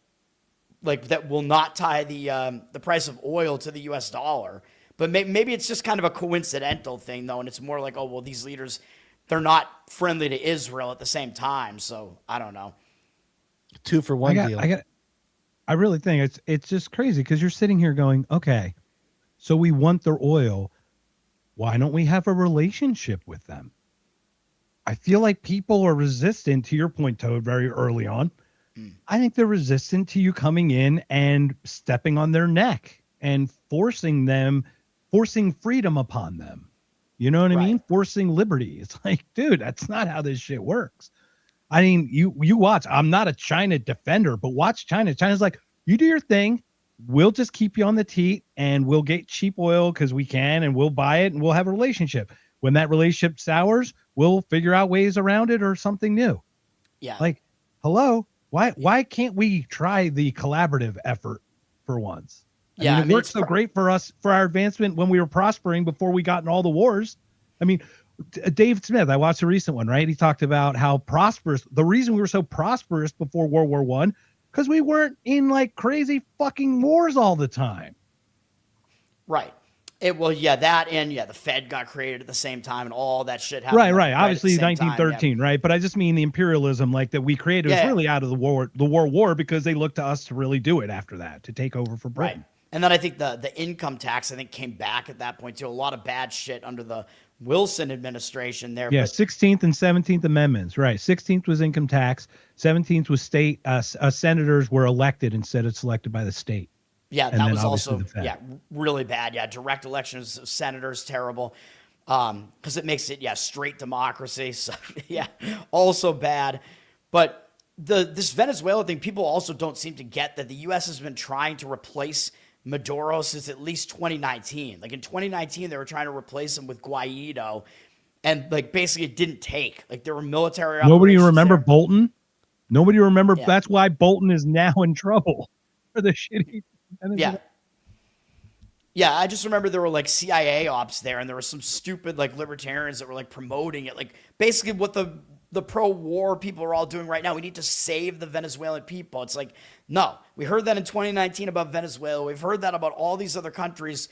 will not tie the price of oil to the U.S. dollar. But maybe it's just kind of a coincidental thing, though, and it's more like, oh, well, these leaders, they're not friendly to Israel at the same time. So I don't know. 2 for 1 deal. I really think it's just crazy because you're sitting here going, okay, so we want their oil. Why don't we have a relationship with them? I feel like people are resistant to your point, Toad, very early on. I think they're resistant to you coming in and stepping on their neck and forcing freedom upon them. You know what I mean? Forcing liberty. It's like, dude, that's not how this shit works. I mean, you watch. I'm not a China defender, but watch China. China's like, you do your thing. We'll just keep you on the teat and we'll get cheap oil because we can, and we'll buy it and we'll have a relationship. When that relationship sours, we'll figure out ways around it or something new. Yeah. Like, hello. Why can't we try the collaborative effort for once? I mean, it worked so great for us, for our advancement when we were prospering before we got in all the wars. I mean, Dave Smith, I watched a recent one, right? He talked about how prosperous, the reason we were so prosperous before World War I, because we weren't in like crazy fucking wars all the time. Right. That and the Fed got created at the same time, and all that shit happened. Right. at the Obviously, same time, 1913, right? But I just mean the imperialism like that we created was really out of the war because they looked to us to really do it after that, to take over for Britain. Right. And then I think the income tax, came back at that point too. A lot of bad shit under the Wilson administration there. Yeah, but 16th and 17th Amendments, right? 16th was income tax. 17th was state senators were elected instead of selected by the state. Yeah, And that then was obviously also the Fed. really bad. Yeah, direct elections of senators, terrible. Because it makes it straight democracy. So also bad. But this Venezuela thing, people also don't seem to get that the U.S. has been trying to replace Maduro since at least 2019. Like in 2019, they were trying to replace him with Guaido, and basically it didn't take. There were military. Nobody operations remember there. Bolton. Nobody remember. That's why Bolton is now in trouble for the shitty. Yeah, I just remember there were CIA ops there, and there were some stupid libertarians that were promoting it, basically what the pro-war people are all doing right now. We need to save the Venezuelan people. It's no, we heard that in 2019 about Venezuela. We've heard that about all these other countries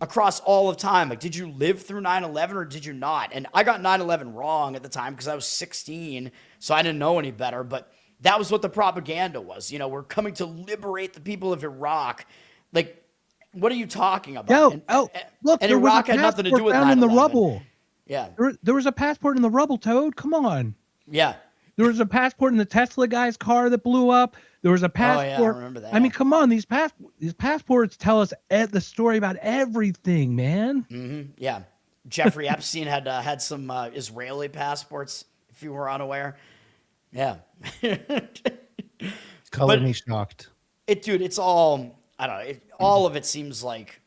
across all of time. Did you live through 9/11 or did you not? And I got 9/11 wrong at the time because I was 16, so I didn't know any better, but that was what the propaganda was. We're coming to liberate the people of Iraq. What are you talking about? Look, and there Iraq was a had nothing to do with found in the 9/11. rubble. Yeah. There was a passport in the rubble, Toad. Come on. Yeah. There was a passport in the Tesla guy's car that blew up. There was a passport. Oh, yeah, I remember that. I mean, come on. These passports tell us the story about everything, man. Mm-hmm. Yeah. Jeffrey Epstein had some Israeli passports, if you were unaware. Yeah. Color me shocked. It's all, I don't know. All of it seems like,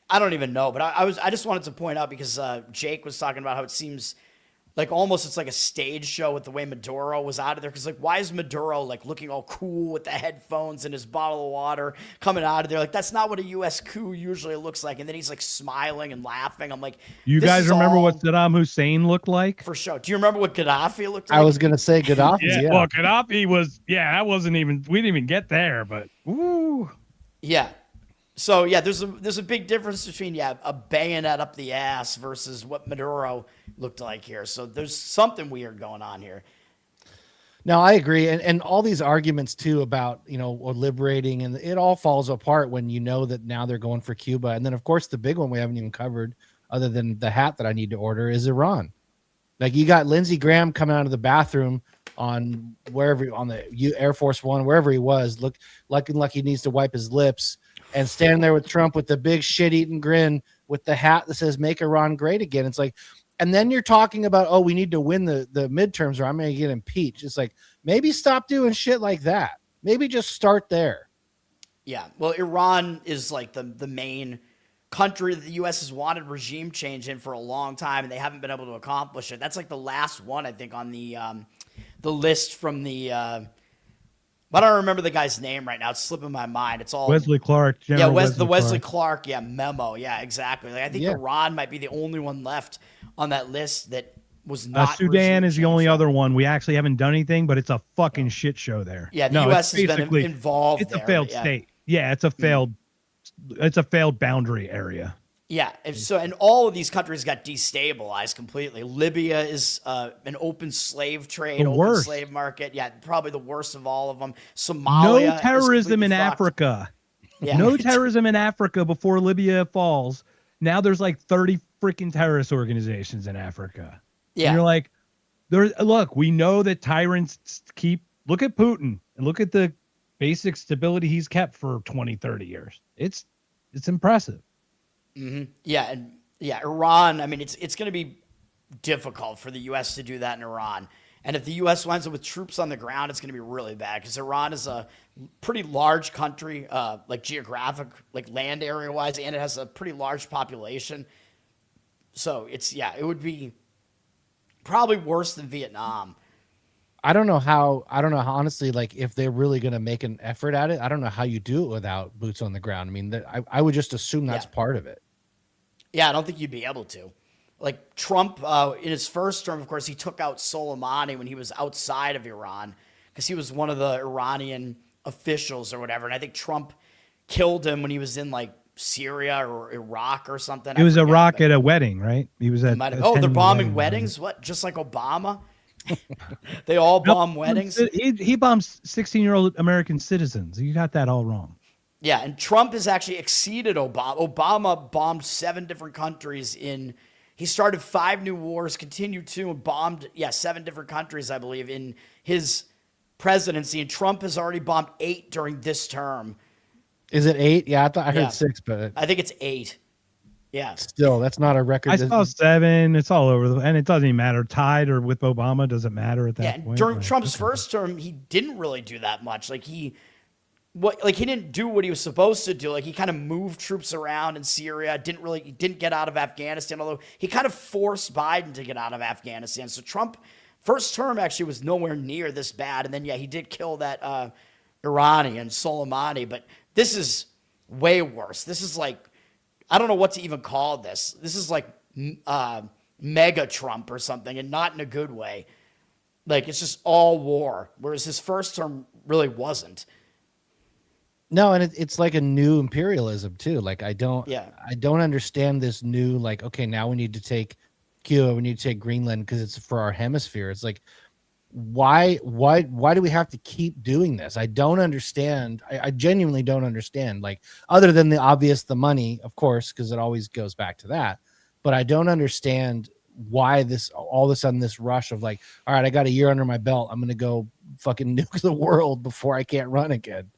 I don't even know, but I just wanted to point out because Jake was talking about how it seems almost it's like a stage show with the way Maduro was out of there. Because why is Maduro looking all cool with the headphones and his bottle of water coming out of there? That's not what a U.S. coup usually looks like. And then he's smiling and laughing. I'm like, you guys remember what Saddam Hussein looked like? For sure. Do you remember what Gaddafi looked like? I was gonna say Gaddafi. Yeah. Well, Gaddafi was. Yeah, that wasn't even. We didn't even get there, but woo. Yeah. So there's a big difference between a bayonet up the ass versus what Maduro looked like here. So there's something weird going on here. No, I agree, and all these arguments too about liberating, and it all falls apart when that now they're going for Cuba, and then of course the big one we haven't even covered, other than the hat that I need to order, is Iran. You got Lindsey Graham coming out of the bathroom on the Air Force One, wherever he was, looking like he needs to wipe his lips. And standing there with Trump with the big shit-eating grin with the hat that says "Make Iran Great Again." It's and then you're talking about, we need to win the midterms or I'm going to get impeached. It's maybe stop doing shit like that. Maybe just start there. Yeah. Well, Iran is the main country that the U.S. has wanted regime change in for a long time, and they haven't been able to accomplish it. That's the last one, I think, on the list from the I don't remember the guy's name right now. It's slipping my mind. It's all Wesley Clark. The Wesley Clark. Yeah, memo. Yeah, exactly. I think Iran might be the only one left on that list that was not. Sudan is the only other one. We actually haven't done anything, but it's a fucking shit show there. Yeah, the U.S. has been involved. It's a failed state. Yeah, it's a failed boundary area. Yeah. And all of these countries got destabilized completely. Libya is an open slave trade, open slave market. Yeah, probably the worst of all of them. Somalia. No terrorism in Africa. Yeah. No terrorism in Africa before Libya falls. Now there's 30 freaking terrorist organizations in Africa. Yeah. And you're look, we know that tyrants look at Putin and look at the basic stability he's kept for 20, 30 years. It's impressive. Mm-hmm. Yeah, and Iran. I mean, it's going to be difficult for the U.S. to do that in Iran, and if the U.S. winds up with troops on the ground, it's going to be really bad because Iran is a pretty large country, geographic, land area wise, and it has a pretty large population. So it would be probably worse than Vietnam. I don't know how, honestly, if they're really going to make an effort at it, I don't know how you do it without boots on the ground. I mean, I would just assume that's part of it. Yeah, I don't think you'd be able to. Trump, in his first term, of course, he took out Soleimani when he was outside of Iran because he was one of the Iranian officials or whatever. And I think Trump killed him when he was in Syria or Iraq or something. It I was forget, Iraq but at a wedding, right? He was at. they're attending a bombing wedding. weddings. What? Just like Obama? They all bomb weddings. He bombs 16-year-old American citizens. You got that all wrong. Yeah, and Trump has actually exceeded Obama. Obama bombed 7 different countries in. He started 5 new wars, continued 2, and bombed 7 different countries, I believe, in his presidency. And Trump has already bombed 8 during this term. Is it 8? Yeah, I thought I heard Yeah. 6, but I think it's 8. Yeah. still, that's not a record. I saw 7. It's all over, and it doesn't even matter. Tied or with Obama doesn't matter at that Yeah, point. during Like, Trump's first term, he didn't really do that much. He didn't do what he was supposed to do. Like, he kind of moved troops around in Syria. He didn't get out of Afghanistan, although he kind of forced Biden to get out of Afghanistan. So Trump, first term actually was nowhere near this bad. And then, he did kill that Iranian, Soleimani. But this is way worse. This is like, I don't know what to even call this. This is like mega Trump or something, and not in a good way. Like, it's just all war, whereas his first term really wasn't. No, and it's like a new imperialism too. Like I don't understand this new, like, okay, now we need to take Cuba, we need to take Greenland because it's for our hemisphere. It's like, why do we have to keep doing this? I don't understand. I genuinely don't understand. Like, other than the obvious, the money, of course, because it always goes back to that. But I don't understand why all of a sudden this rush of like, all right, I got a year under my belt, I'm gonna go fucking nuke the world before I can't run again.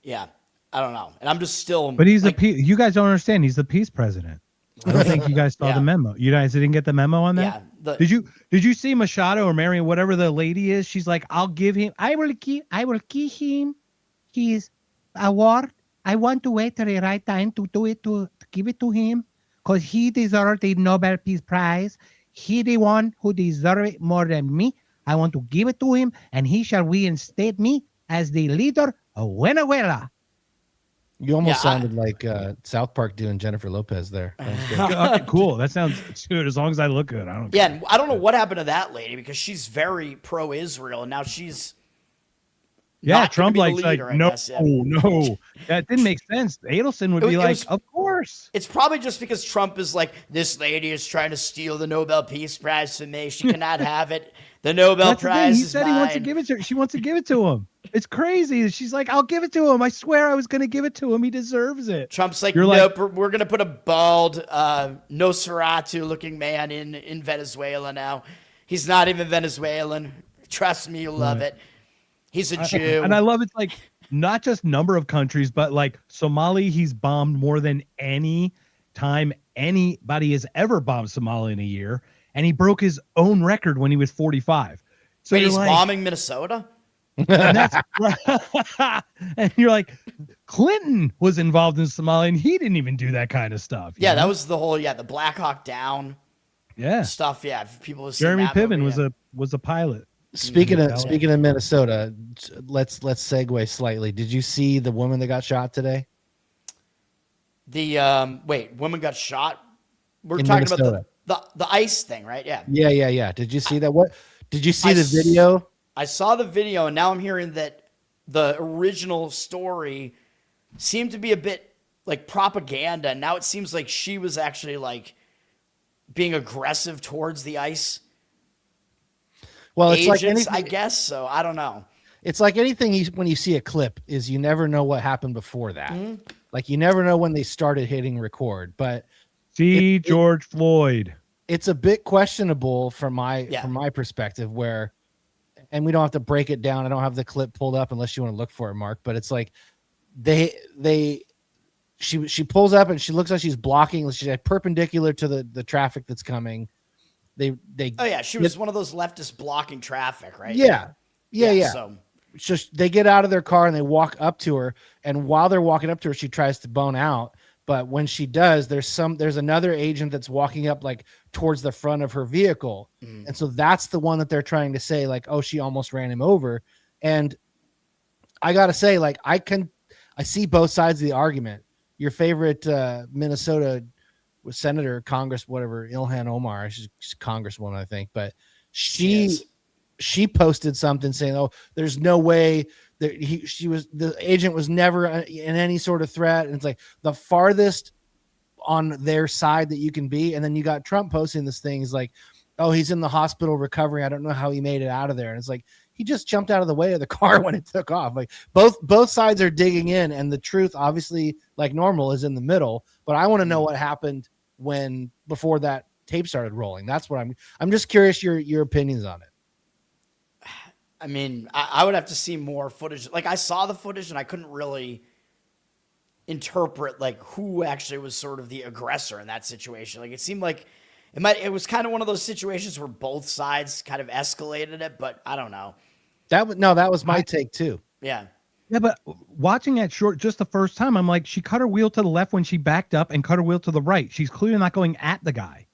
Yeah, I don't know. And I'm just still. But he's you guys don't understand. He's the peace president. I don't think you guys saw the memo. You guys didn't get the memo on that? Yeah. Did you see Machado or Marion, whatever the lady is? She's like, I will give him his award. I want to wait till the right time to do it, to give it to him, because he deserves the Nobel Peace Prize. He the one who deserves it more than me. I want to give it to him, and he shall reinstate me as the leader of Venezuela. You almost sounded like South Park doing Jennifer Lopez there. That was good. Okay, cool. That sounds good. As long as I look good, I don't care. Yeah, and I don't know what happened to that lady, because she's very pro-Israel, and now she's not Trump gonna be like the leader, I no, guess, no, that didn't make sense. Adelson would be like, of course. It's probably just because Trump is like, this lady is trying to steal the Nobel Peace Prize from me. She cannot have it. The Nobel That's the thing. Prize He is said mine. he wants to give it to her. She wants to give it to him. It's crazy. She's like, I'll give it to him. I swear I was going to give it to him. He deserves it. Trump's like, You're nope, we're going to put a bald Nosferatu-looking man in Venezuela now. He's not even Venezuelan. Trust me, you'll love it. He's a Jew. And I love it's like not just number of countries, but like Somali, he's bombed more than any time anybody has ever bombed Somalia in a year. And he broke his own record when he was 45. So Wait, he's like, bombing Minnesota? and, and you're like, Clinton was involved in Somalia and he didn't even do that kind of stuff. Yeah, that was the whole, the Black Hawk Down stuff. Yeah, if people have seen Jeremy that Piven movie, was a pilot. Speaking of Minnesota, let's segue slightly. Did you see the woman that got shot today? The woman got shot. We're In talking Minnesota. about the ICE thing, right? Yeah. Yeah. Did you see that? What did you see the video? I saw the video, and now I'm hearing that the original story seemed to be a bit like propaganda. And now it seems like she was actually like being aggressive towards the ICE. Well, it's agents, like anything, I guess. So I don't know. It's like anything when you see a clip is you never know what happened before that. Like you never know when they started hitting record. But George Floyd. It's a bit questionable from my perspective where, and we don't have to break it down. I don't have the clip pulled up unless you want to look for it, Mark. But it's like she pulls up and she looks like she's blocking. She's like perpendicular to the traffic that's coming. She was one of those leftists blocking traffic, right? Yeah. So They get out of their car and they walk up to her. And while they're walking up to her, she tries to bone out. But when she does, there's another agent that's walking up like towards the front of her vehicle. And so that's the one that they're trying to say like, oh, she almost ran him over. And I got to say, like, I see both sides of the argument. Your favorite Minnesota Senator, Congress, whatever, Ilhan Omar, she's Congresswoman, I think, but she she posted something saying, "Oh, there's no way that the agent was never in any sort of threat." And it's like the farthest on their side that you can be. And then you got Trump posting this thing. He's like, "Oh, he's in the hospital recovering. I don't know how he made it out of there." And it's like, he just jumped out of the way of the car when it took off. Like both sides are digging in, and the truth, obviously, like normal, is in the middle. But I want to know what happened before that tape started rolling. That's what I'm just curious your opinions on it. I mean, I would have to see more footage. Like, I saw the footage and I couldn't really interpret like who actually was sort of the aggressor in that situation. Like, it seemed like it was kind of one of those situations where both sides kind of escalated it, but I don't know. That was my take too. Yeah. Yeah, but watching that short just the first time, I'm like, she cut her wheel to the left when she backed up and cut her wheel to the right. She's clearly not going at the guy.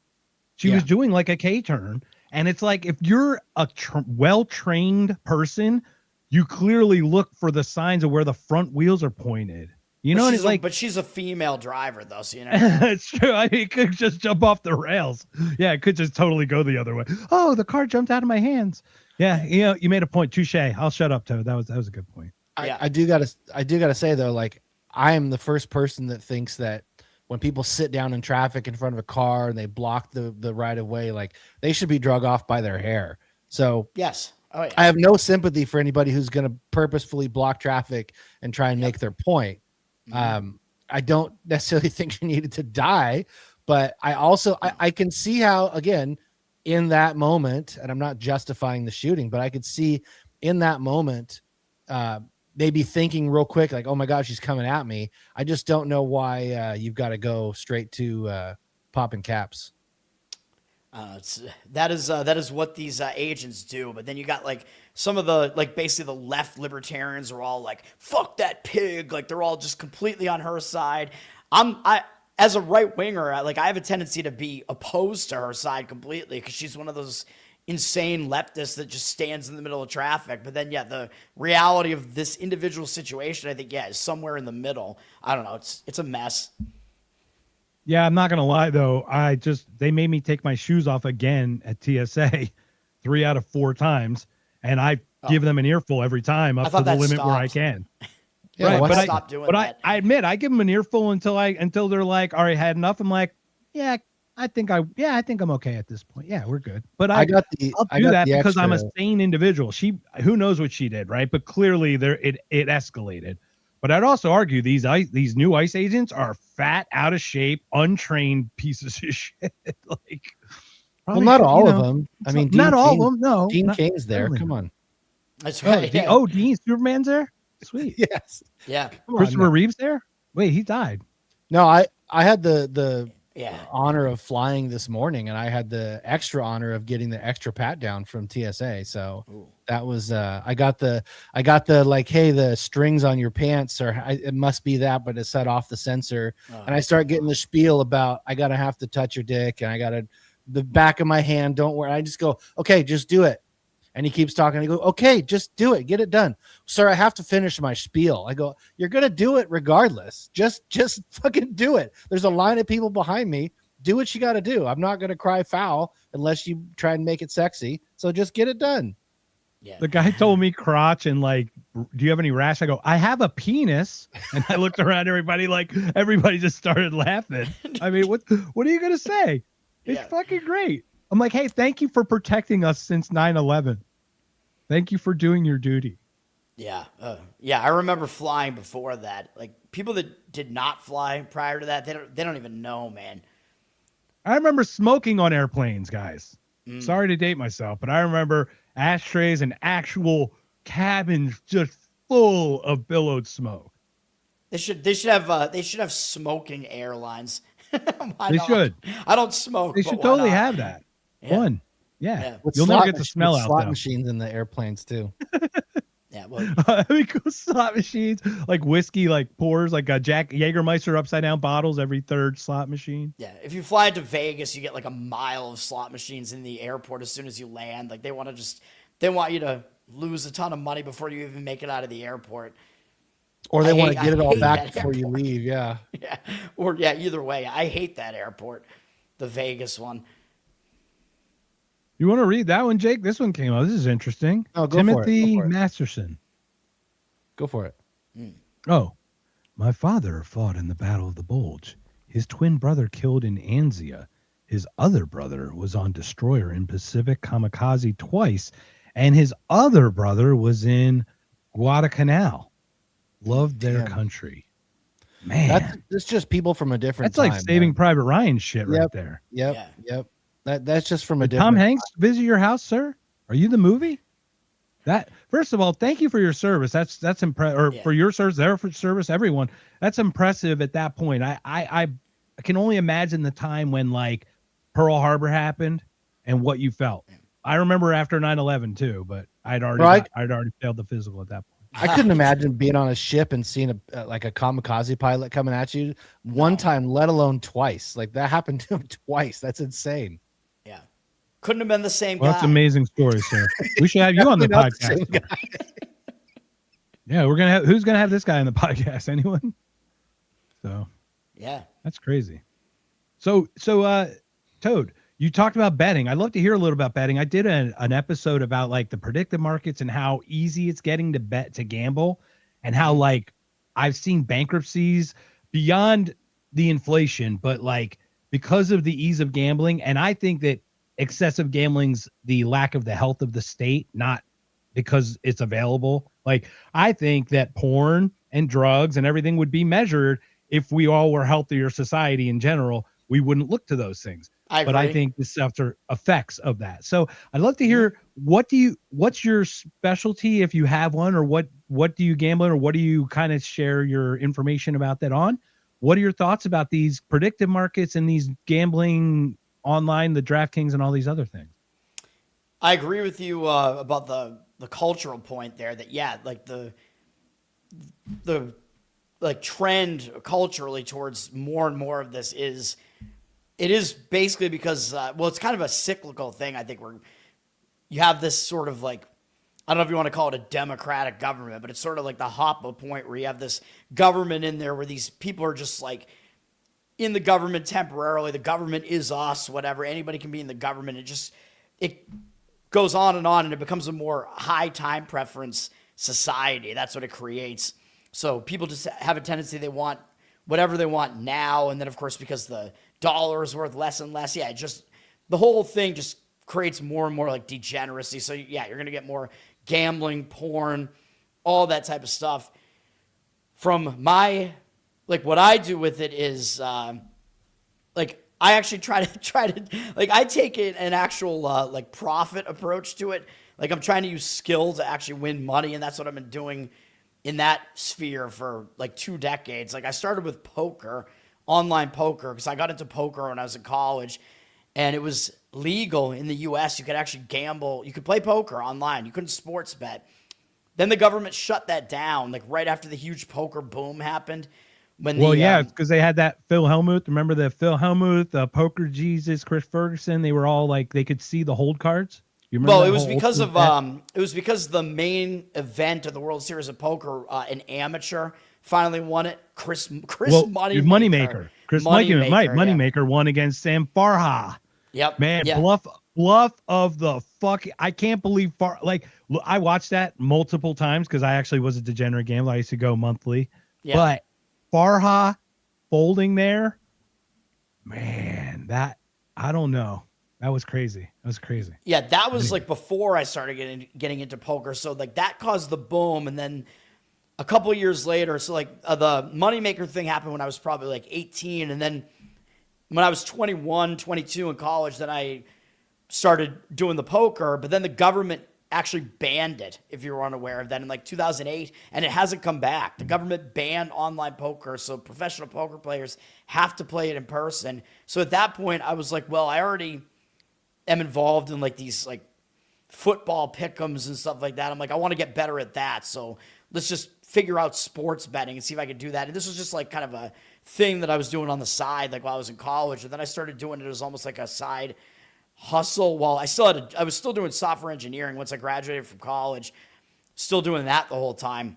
She was doing like a K-turn. And it's like, if you're a well-trained person, you clearly look for the signs of where the front wheels are pointed. You know, and it's like, but she's a female driver though, so you know. it's true. I mean, it could just jump off the rails. Yeah, it could just totally go the other way. Oh, the car jumped out of my hands. Yeah, you know, you made a point. Touche. I'll shut up, Toad. That was a good point. I do gotta say though, like, I am the first person that thinks that when people sit down in traffic in front of a car and they block the right of way, like, they should be drug off by their hair. So yes. Oh, yeah. I have no sympathy for anybody who's going to purposefully block traffic and try and make their point. I don't necessarily think she needed to die, but I also I can see how, again, in that moment, and I'm not justifying the shooting, but I could see in that moment maybe thinking real quick, like, oh my gosh, she's coming at me. I just don't know why you've got to go straight to popping caps. That is what these agents do. But then you got like some of the, like, basically the left libertarians are all like, fuck that pig. Like, they're all just completely on her side. As a right winger, I have a tendency to be opposed to her side completely, because she's one of those insane leftists that just stands in the middle of traffic. But then, the reality of this individual situation, I think, is somewhere in the middle. I don't know. It's a mess. Yeah, I'm not gonna lie though. They made me take my shoes off again at TSA 3 out of 4 times, and I give them an earful every time up to the limit where I can. Yeah, right, but I admit I give them an earful until they're like, all right, had enough. I'm like, I think I'm okay at this point. Yeah, we're good. But I'll do that because I'm a sane individual. Who knows what she did, right? But clearly it escalated. But I'd also argue these new ICE agents are fat, out of shape, untrained pieces of shit. Like, well, not all of them. I mean, not all of them. No, Dean Kane's there. Come on. That's right. Dean Superman's there. Sweet. Yes. Yeah. Christopher Reeve's there. Wait, he died. No, I had the honor of flying this morning, and I had the extra honor of getting the extra pat down from TSA. So that was I got the like, hey, the strings on your pants it must be that, but it set off the sensor. And I start getting the spiel about I gotta have to touch your dick, and I gotta the back of my hand, don't worry. I just go, okay, just do it. And he keeps talking. I go, okay, just do it. Get it done. Sir, I have to finish my spiel. I go, you're going to do it regardless. Just fucking do it. There's a line of people behind me. Do what you got to do. I'm not going to cry foul unless you try and make it sexy. So just get it done. Yeah. The guy told me crotch and like, do you have any rash? I go, I have a penis. And I looked around everybody just started laughing. I mean, what are you going to say? It's fucking great. I'm like, hey, thank you for protecting us since 9/11. Thank you for doing your duty. Yeah. I remember flying before that. Like, people that did not fly prior to that, they don't even know, man. I remember smoking on airplanes, guys. Sorry to date myself, but I remember ashtrays and actual cabins just full of billowed smoke. They should have smoking airlines. They should. I don't smoke. They should totally have that. Yeah. One. Yeah. With You'll never get the smell out slot though. machines in the airplanes too. Yeah, well, we go slot machines, like whiskey, like pours, like a Jack Jägermeister upside down bottles every third slot machine. yeah. If you fly to Vegas, you get like a mile of slot machines in the airport as soon as you land. Like, they want you to lose a ton of money before you even make it out of the airport. Or they want to get it all back that before you airport. leave. Yeah. Yeah. Or either way, I hate that airport, the Vegas one. You want to read that one, Jake? This one came out. This is interesting. Oh, go for it. Timothy Go for it. Masterson. Go for it. Oh, my father fought in the Battle of the Bulge. His twin brother killed in Anzia. His other brother was on destroyer in Pacific Kamikaze twice, and his other brother was in Guadalcanal. Loved their country. Man, That's just people from a different. that's like time, Saving man. Private Ryan shit right Yep. there. Yep. That's just from a Did different. Tom Hanks visit your house, sir? Are you the movie? That first of all, thank you for your service. That's impressive, or for your service, their service, everyone. That's impressive at that point. I can only imagine the time when like Pearl Harbor happened and what you felt. I remember after 9/11 too, but I'd already failed the physical at that point. I couldn't imagine being on a ship and seeing like a kamikaze pilot coming at you one time, let alone twice. Like that happened to him twice. That's insane. Yeah. Couldn't have been the same Well, guy. that's an amazing story, sir. We should have you on the Definitely not the podcast. same guy. Yeah, we're gonna have. Who's gonna have this guy on the podcast? Anyone? So Yeah. that's crazy. So Toad, you talked about betting. I'd love to hear a little about betting. I did an episode about like the predictive markets and how easy it's getting to bet, to gamble, and how like I've seen bankruptcies beyond the inflation, but like because of the ease of gambling. And I think that excessive gambling's the lack of the health of the state, not because it's available. Like I think that porn and drugs and everything would be measured if we all were healthier society in general. We wouldn't look to those things. But I think this stuff are effects of that. So I'd love to hear what's your specialty if you have one, or what do you gamble or what do you kind of share your information about that on? What are your thoughts about these predictive markets and these gambling online, the DraftKings and all these other things? I agree with you about the cultural point there. That like the like trend culturally towards more and more of this is. It is basically because, it's kind of a cyclical thing. I think you have this sort of like, I don't know if you want to call it a democratic government, but it's sort of like the Hoppe point where you have this government in there where these people are just like in the government temporarily. The government is us, whatever. Anybody can be in the government. It goes on, and it becomes a more high time preference society. That's what it creates. So people just have a tendency, they want whatever they want now. And then, of course, because the dollar is worth less and less, the whole thing just creates more and more like degeneracy. So, you're going to get more gambling, porn, all that type of stuff. From my, like, what I do with it is, like, I actually try to, like, I take an actual, like, profit approach to it. Like, I'm trying to use skill to actually win money, and that's what I've been doing in that sphere for like 2 decades. Like I started with poker, online poker, because I got into poker when I was in college, and it was legal in the US. You could actually gamble. You could play poker online. You couldn't sports bet. Then the government shut that down, like right after the huge poker boom happened. Because they had that Phil Hellmuth. Remember the Phil Hellmuth, Poker Jesus, Chris Ferguson? They were all like, they could see the hold cards. Well, it was because the main event of the World Series of Poker, an amateur finally won it. Chris Moneymaker. Chris Moneymaker won against Sam Farha. Yep. Man, bluff of the fuck. I can't believe I watched that multiple times because I actually was a degenerate gambler. I used to go monthly. Yeah. But Farha folding there, man, I don't know. That was crazy. Yeah, that was like before I started getting into poker. So like that caused the boom. And then a couple of years later, so like the Moneymaker thing happened when I was probably like 18. And then when I was 21, 22 in college, then I started doing the poker. But then the government actually banned it, if you were unaware of that, in like 2008. And it hasn't come back. The government banned online poker. So professional poker players have to play it in person. So at that point, I was like, well, I already am involved in like these like football pick'ems and stuff like that. I'm like, I want to get better at that. So let's just figure out sports betting and see if I could do that. And this was just like kind of a thing that I was doing on the side, like while I was in college. And then I started doing it as almost like a side hustle while I was still doing software engineering once I graduated from college, still doing that the whole time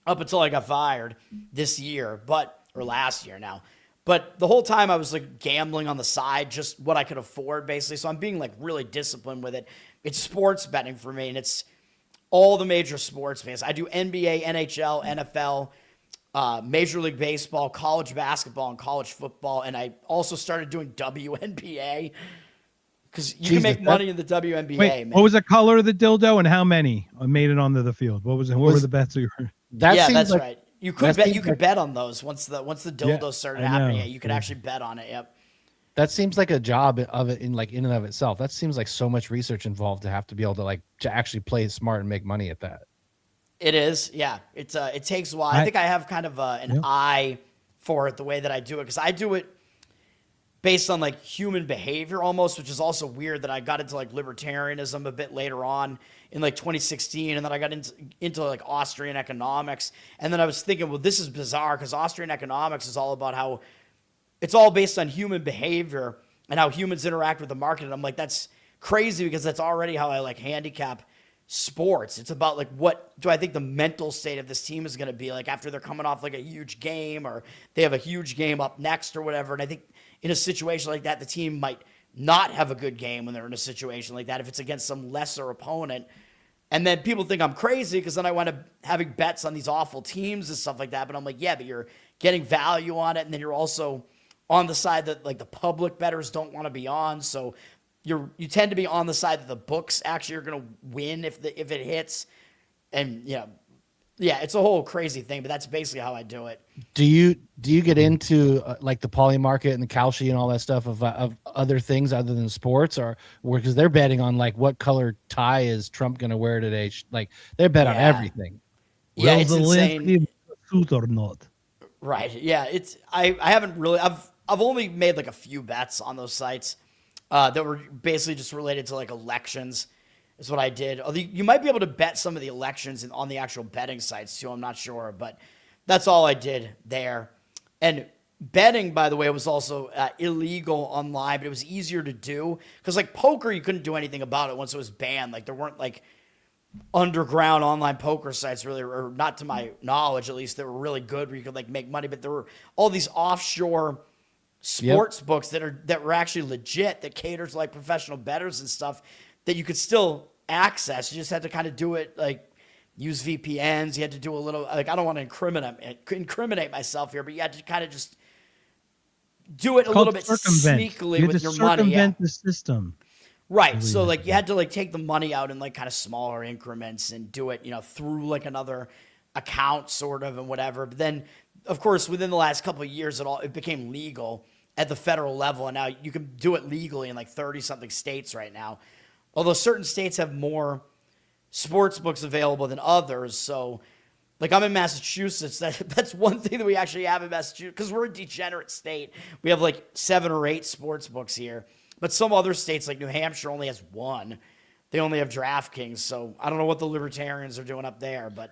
up until I got fired last year now. But the whole time I was like gambling on the side, just what I could afford basically. So I'm being like really disciplined with it. It's sports betting for me, and it's all the major sports, man. I do NBA, NHL, NFL, Major League Baseball, college basketball, and college football. And I also started doing WNBA because you can make money in the WNBA, Wait, man. what was the color of the dildo and how many made it onto the field? What were the bets you were? Yeah, seems that's like, right. You could bet. You could bet on those once the dildos started I happening. know. Yeah, you could actually bet on it. Yep. that seems like a job of it in and of itself. That seems like so much research involved to have to be able to to actually play smart and make money at that. It is. Yeah. It's it takes a while. I think I have kind of an eye for it the way that I do it because I do it based on like human behavior almost, which is also weird that I got into like libertarianism a bit later on in like 2016. And then I got into like Austrian economics. And then I was thinking, well, this is bizarre because Austrian economics is all about how it's all based on human behavior and how humans interact with the market. And I'm like, that's crazy because that's already how I like handicap sports. It's about like, what do I think the mental state of this team is going to be like after they're coming off like a huge game or they have a huge game up next or whatever. And I think in a situation like that, the team might not have a good game when they're in a situation like that if it's against some lesser opponent. And then people think I'm crazy because then I wind up having bets on these awful teams and stuff like that. But I'm like, yeah, but you're getting value on it. And then you're also on the side that like the public bettors don't want to be on. So you tend to be on the side that the books actually are going to win if it hits. And yeah, it's a whole crazy thing, but that's basically how I do it. Do you get into like the poly market and the Kalshi and all that stuff of other things other than sports, or because they're betting on like what color tie is Trump going to wear today? Like they bet on everything. Yeah, it's insane. Suit or not? Right. Yeah, I haven't really. I've only made like a few bets on those sites that were basically just related to like elections. Is what I did. You might be able to bet some of the elections on the actual betting sites too. I'm not sure, but that's all I did there. And betting, by the way, was also illegal online, but it was easier to do because like poker, you couldn't do anything about it once it was banned. Like there weren't like underground online poker sites really, or not to my knowledge at least, that were really good where you could like make money. But there were all these offshore sports books that were actually legit that cater to like professional bettors and stuff that you could still access. You just had to kind of do it like use VPNs. You had to do a little like, I don't want to incriminate myself here, but you had to kind of just do it a little bit sneakily with your money. Circumvent the system. Right. So like you had to like take the money out in like kind of smaller increments and do it, through like another account sort of and whatever. But then of course, within the last couple of years, it became legal at the federal level. And now you can do it legally in like 30 something states right now. Although certain states have more sports books available than others. So like I'm in Massachusetts. That's one thing that we actually have in Massachusetts because we're a degenerate state. We have like 7 or 8 sports books here. But some other states like New Hampshire only has 1. They only have DraftKings. So I don't know what the libertarians are doing up there, but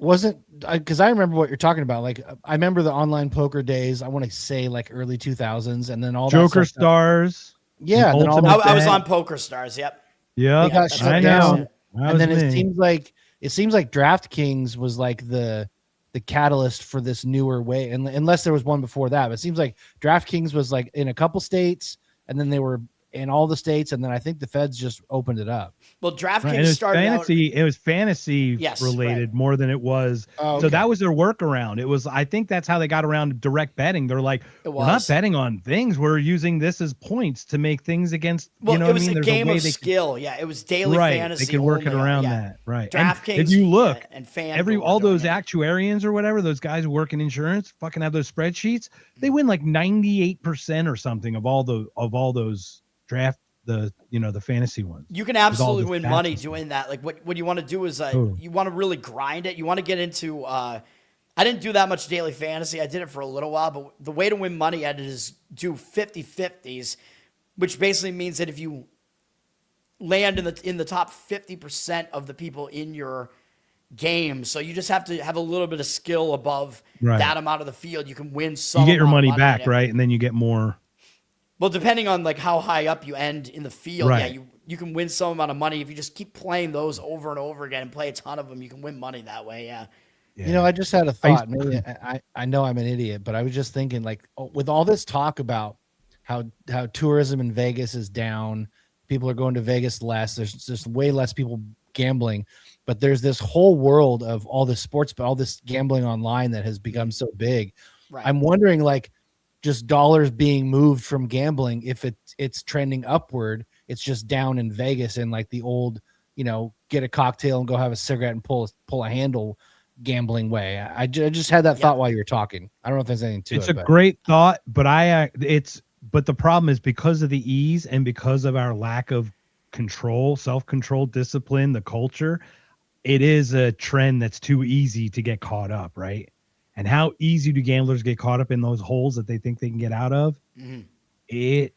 because I remember what you're talking about. Like I remember the online poker days. I want to say like early 2000s, and then all Joker that Stars. Yeah, then all I was on Poker Stars. Yep. Yeah, I know. And then me. it seems like DraftKings was like the catalyst for this newer way, and unless there was one before that, but it seems like DraftKings was like in a couple states, and then they were in all the states, and then I think the feds just opened it up. Well, DraftKings started fantasy. It was fantasy related right. more than it was. Oh, okay. So that was their workaround. It was. I think that's how they got around direct betting. They're like, we're not betting on things. We're using this as points to make things against. Well, it was a game of skill. Yeah, it was daily fantasy. They could work it around that. Right. DraftKings. If you look, and FanDuel all those actuarians or whatever, those guys who work in insurance, fucking have those spreadsheets. They win like 98% or something of all those draft. The fantasy ones. You can absolutely win money doing that. Like what you want to do is you want to really grind it. You want to get into I didn't do that much daily fantasy. I did it for a little while, but the way to win money at it is do 50-50s, which basically means that if you land in the top 50% of the people in your game, so you just have to have a little bit of skill above that amount of the field, you can win some. You get your money back, right? And then you get more. Well, depending on like how high up you end in the field, you can win some amount of money if you just keep playing those over and over again and play a ton of them. You can win money that way, yeah. You know, I just had a I used- thought. Maybe I know I'm an idiot, but I was just thinking, like, with all this talk about how tourism in Vegas is down, people are going to Vegas less. There's just way less people gambling, but there's this whole world of all this sports, but all this gambling online that has become so big. Right. I'm wondering, like, just dollars being moved from gambling, if it's trending upward, it's just down in Vegas and like the old, you know, get a cocktail and go have a cigarette and pull a handle gambling way. I just had that thought while you were talking. I don't know if there's anything to it. It's a great thought, but but the problem is because of the ease and because of our lack of control, self-control, discipline, the culture, it is a trend that's too easy to get caught up, right? And how easy do gamblers get caught up in those holes that they think they can get out of? It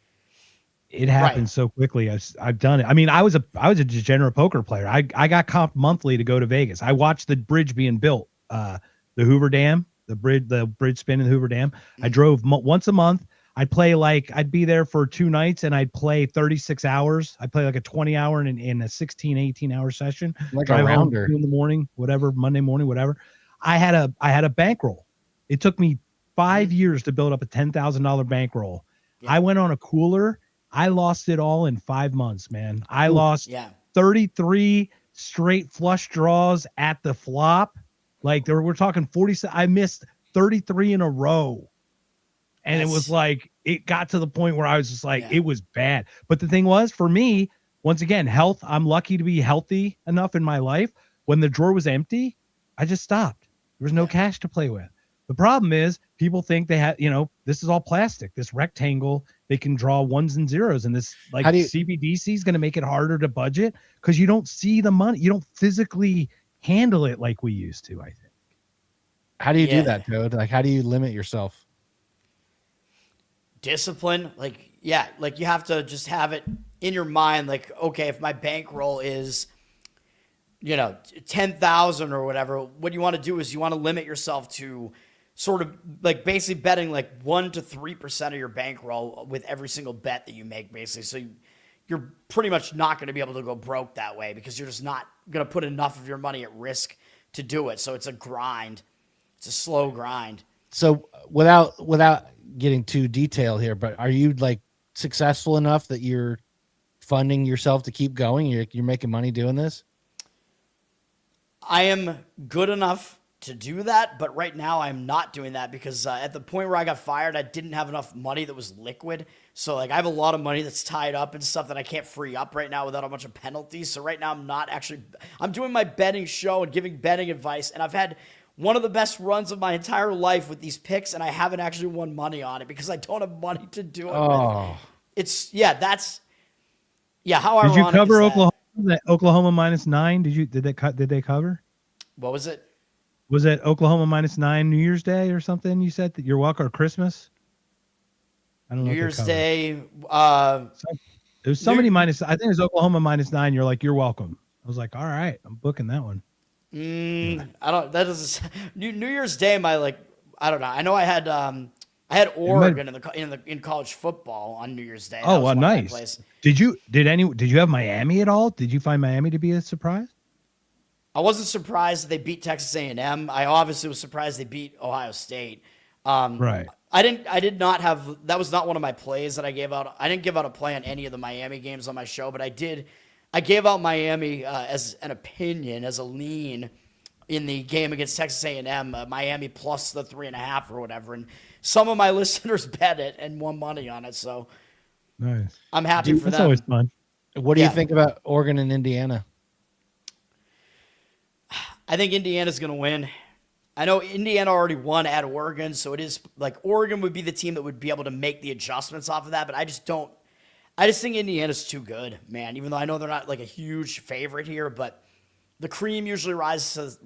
happens so quickly. I've done it. I mean, I was a degenerate poker player. I got comped monthly to go to Vegas. I watched the bridge being built, the Hoover Dam, the bridge spin in the Hoover Dam. I drove once a month. I'd play I'd be there for 2 nights and I'd play 36 hours. I'd play like a 20 hour in a 16, 18 hour session. Like drive a home rounder. 2 in the morning, whatever, Monday morning, whatever. I had a bankroll. It took me 5 years to build up a $10,000 bankroll. I went on a cooler. I lost it all in 5 months, man. I lost 33 straight flush draws at the flop. Like we're talking 40. I missed 33 in a row. And it was like, it got to the point where I was just like, it was bad. But the thing was, for me, once again, health, I'm lucky to be healthy enough in my life. When the drawer was empty, I just stopped. There was no cash to play with. The problem is people think they have, this is all plastic, this rectangle, they can draw ones and zeros. And this CBDC is going to make it harder to budget because you don't see the money. You don't physically handle it like we used to, I think. How do you do that, Toad? Like, how do you limit yourself? Discipline, you have to just have it in your mind, like, okay, if my bankroll is 10,000 or whatever, what you want to do is you want to limit yourself to sort of like basically betting like 1 to 3% of your bankroll with every single bet that you make, basically. So you're pretty much not going to be able to go broke that way because you're just not going to put enough of your money at risk to do it. So it's a grind. It's a slow grind. So without getting too detailed here, but are you like successful enough that you're funding yourself to keep going? You're making money doing this? I am good enough to do that, but right now I'm not doing that because at the point where I got fired, I didn't have enough money that was liquid. So like I have a lot of money that's tied up and stuff that I can't free up right now without a bunch of penalties. So right now I'm doing my betting show and giving betting advice, and I've had one of the best runs of my entire life with these picks, and I haven't actually won money on it because I don't have money to do it with. It's how ironic. Did you cover is that? Oklahoma -9? Did they cover? What was it? Was it Oklahoma -9 New Year's Day or something? You said that you're welcome, or Christmas? I don't know. New Year's Day. It was somebody minus. I think it was Oklahoma -9. You're like, you're welcome. I was like, all right, I'm booking that one. I don't. That doesn't. New Year's Day. I don't know. I know I had Oregon in college football on New Year's Day. Oh, well, nice. Did you have Miami at all? Did you find Miami to be a surprise? I wasn't surprised that they beat Texas A&M. I obviously was surprised they beat Ohio State. Right. I did not have, that was not one of my plays that I gave out. I didn't give out a play on any of the Miami games on my show, but I gave out Miami as an opinion, as a lean in the game against Texas A&M, Miami plus the 3.5 or whatever. And some of my listeners bet it and won money on it. So nice. I'm happy for them. That's always fun. What do you think about Oregon and Indiana? I think Indiana's going to win. I know Indiana already won at Oregon, so it is like Oregon would be the team that would be able to make the adjustments off of that, but I just think Indiana's too good, man, even though I know they're not like a huge favorite here, but the cream usually rises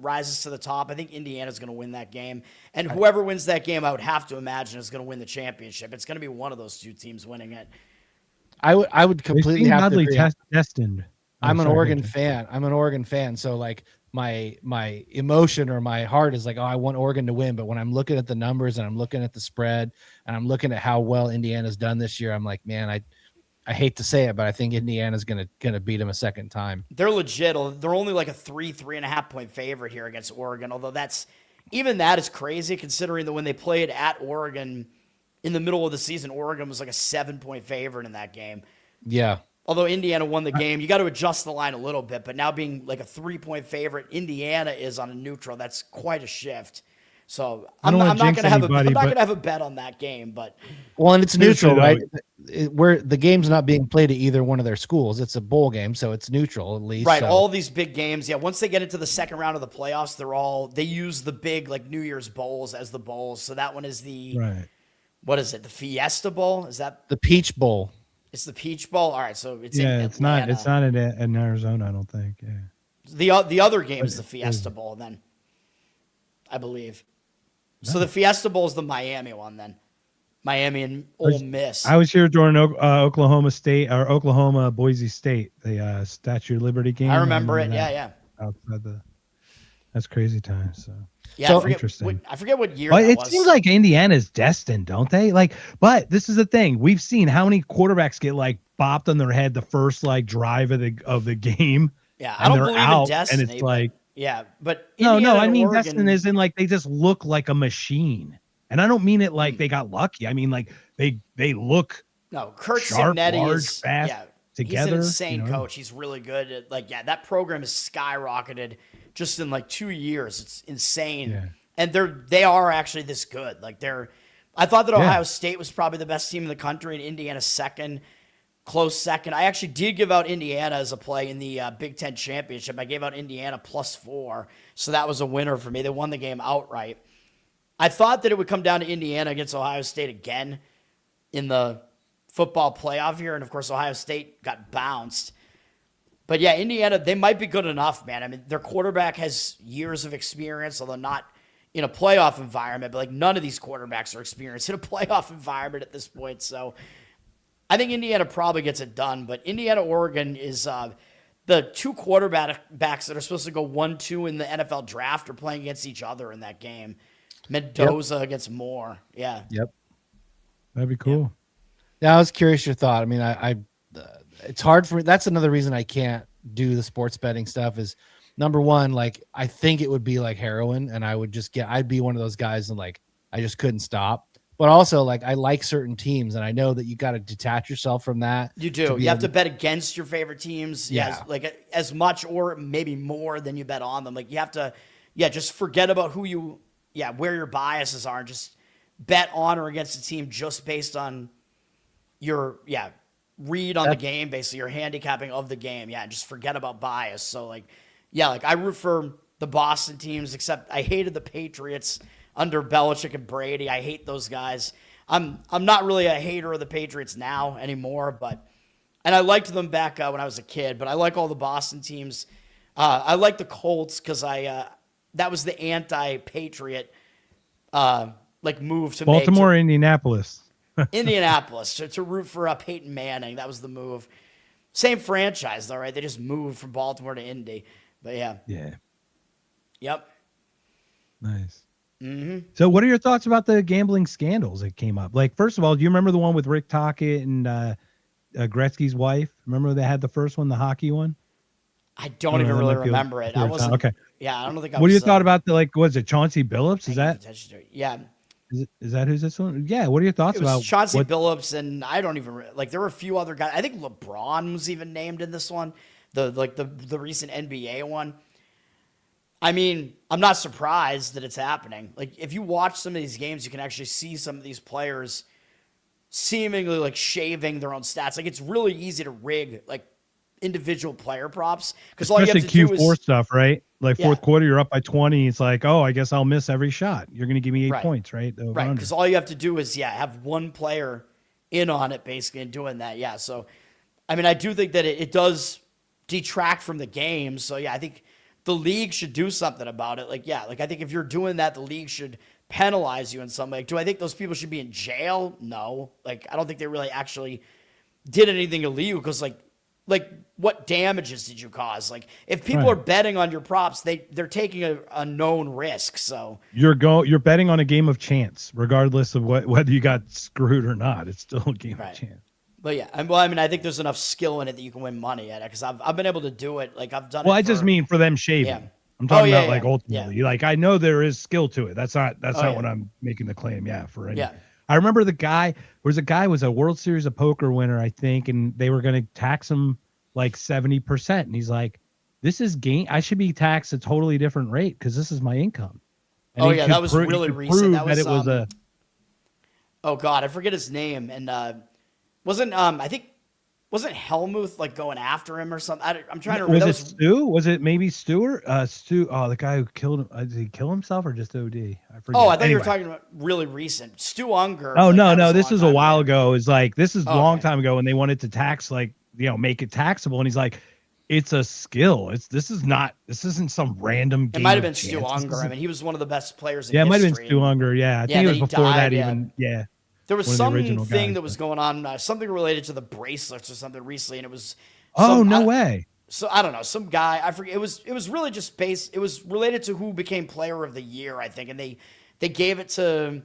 to the top. I think Indiana's going to win that game, and whoever wins that game, I would have to imagine is going to win the championship. It's going to be one of those two teams winning it. I would completely have to agree. Destined. I'm an Oregon fan. So like my emotion or my heart is like, oh, I want Oregon to win. But when I'm looking at the numbers and I'm looking at the spread and I'm looking at how well Indiana's done this year, I'm like, man, I hate to say it, but I think Indiana's gonna beat them a second time. They're legit. They're only like a 3.5 point favorite here against Oregon. Although even that is crazy considering that when they played at Oregon in the middle of the season, Oregon was like a 7-point favorite in that game. Yeah. Although Indiana won the game, you got to adjust the line a little bit. But now being like a 3-point favorite, Indiana is on a neutral. That's quite a shift. So I'm not going to have a bet on that game. But and it's neutral, right? Where the game's not being played at either one of their schools. It's a bowl game, so it's neutral at least. Right. So. All these big games. Yeah. Once they get into the second round of the playoffs, they use the big like New Year's bowls as the bowls. So that one is what is it? The Fiesta Bowl? Is that the Peach Bowl? It's the Peach Bowl. All right. So it's it's not in Arizona, I don't think. Yeah. The other game is the Fiesta Bowl then, I believe. So the Fiesta Bowl is the Miami one then. Miami and Ole Miss. I was here during Oklahoma Boise State, the Statue of Liberty game. I remember it. Yeah. Outside that's crazy time. So yeah, interesting. I forget what year. It seems like Indiana's destined, don't they? But this is the thing. We've seen how many quarterbacks get bopped on their head the first drive of the game. Yeah, I don't believe in destiny. And it's yeah, but Indiana I mean Oregon, destined is in they just look like a machine. And I don't mean it they got lucky. I mean they look Kurt sharp, Cignetti large, is fast, together. He's an insane coach. He's really good at that program has skyrocketed just in 2 years. It's insane. Yeah. And they are actually this good. I thought that Ohio State was probably the best team in the country and Indiana's second. Close second. I actually did give out Indiana as a play in the Big Ten Championship. I gave out Indiana +4, so that was a winner for me. They won the game outright. I thought that it would come down to Indiana against Ohio State again in the football playoff here, and of course Ohio State got bounced. But yeah, Indiana, they might be good enough, man. I mean, their quarterback has years of experience, although not in a playoff environment, but none of these quarterbacks are experienced in a playoff environment at this point, so I think Indiana probably gets it done, but Indiana-Oregon is the two quarterbacks that are supposed to go 1-2 in the NFL draft are playing against each other in that game. Mendoza against Moore. Yeah. Yep. That'd be cool. Yeah, I was curious your thought. I mean, it's hard for me. That's another reason I can't do the sports betting stuff is number one, I think it would be like heroin and I'd be one of those guys and I just couldn't stop. But also, I like certain teams, and I know that you got to detach yourself from that. You do. You have to bet against your favorite teams. Yeah. As much or maybe more than you bet on them. You have to, just forget about where your biases are, and just bet on or against a team just based on your, read on the game, basically your handicapping of the game. Yeah, just forget about bias. So, I root for the Boston teams, except I hated the Patriots under Belichick and Brady. I hate those guys. I'm not really a hater of the Patriots now anymore, and I liked them back when I was a kid, but I like all the Boston teams. I like the Colts because that was the anti-Patriot move to Baltimore, Indianapolis. Indianapolis to root for Peyton Manning. That was the move. Same franchise though, right? They just moved from Baltimore to Indy. But yeah. Yeah. Yep. Nice. Mm-hmm. So what are your thoughts about the gambling scandals that came up? First of all, do you remember the one with Rick Tocchet and Gretzky's wife? Remember they had the first one, the hocky one? I don't even really remember it. I wasn't. Okay. Yeah, I don't think I was. What do you thought about was it Chauncey Billups? Is that? Yeah. Is that who's this one? Yeah. What are your thoughts about Chauncey Billups? And I don't even there were a few other guys. I think LeBron was even named in this one. The recent NBA one. I mean, I'm not surprised that it's happening. If you watch some of these games, you can actually see some of these players seemingly shaving their own stats. It's really easy to rig individual player props because all you have to do is Q4 stuff, right? Fourth quarter, you're up by 20. It's oh, I guess I'll miss every shot. You're going to give me 8 points, right? Right, because all you have to do is have one player in on it basically and doing that. Yeah, so I mean, I do think that it does detract from the game. So yeah, I think the league should do something about it. I think if you're doing that, the league should penalize you in some way. Do I think those people should be in jail? No. I don't think they really actually did anything illegal because what damages did you cause? If people are betting on your props, they're taking a known risk. So you're betting on a game of chance, regardless of whether you got screwed or not. It's still a game of chance. But yeah, I mean, I think there's enough skill in it that you can win money at it because I've been able to do it. Like I've done. Well, it I just mean for them shaving. Yeah. I'm talking yeah, about like yeah, ultimately. Like I know there is skill to it. That's not yeah. what I'm making the claim. Yeah, for any. Yeah. I remember the guy was a World Series of Poker winner, I think, and they were going to tax him like 70%, and he's like, "This is gain. I should be taxed a totally different rate because this is my income." And Oh he yeah, could that was prove- he really could recent. prove That was, it was a. Oh God, I forget his name, and I think wasn't Helmuth like going after him or something? I'm trying to remember. Was it Stu? Was it maybe Stewart? Stu. Oh, the guy who killed him. Did he kill himself or just OD? I forget. Oh, I thought you Anyway. were talking about really recent. Stu Unger. Oh like, no, that no, was this is a long time while ago. ago. It's like this is a long Okay. time ago when they wanted to tax make it taxable, and he's like, it's a skill. This isn't some random game. It might have of been Stu chance. This Unger. I isn't- mean, he was one of the best players in yeah, it might have been history. Stu Unger. Yeah, I think it then was he before died, that even. Yeah. There was one of the original something guys, that was going on, something related to the bracelets or something recently, and it was. Oh no way. So I don't know, some guy, I forget. It was really just based. It was related to who became Player of the Year, I think, and they gave it to.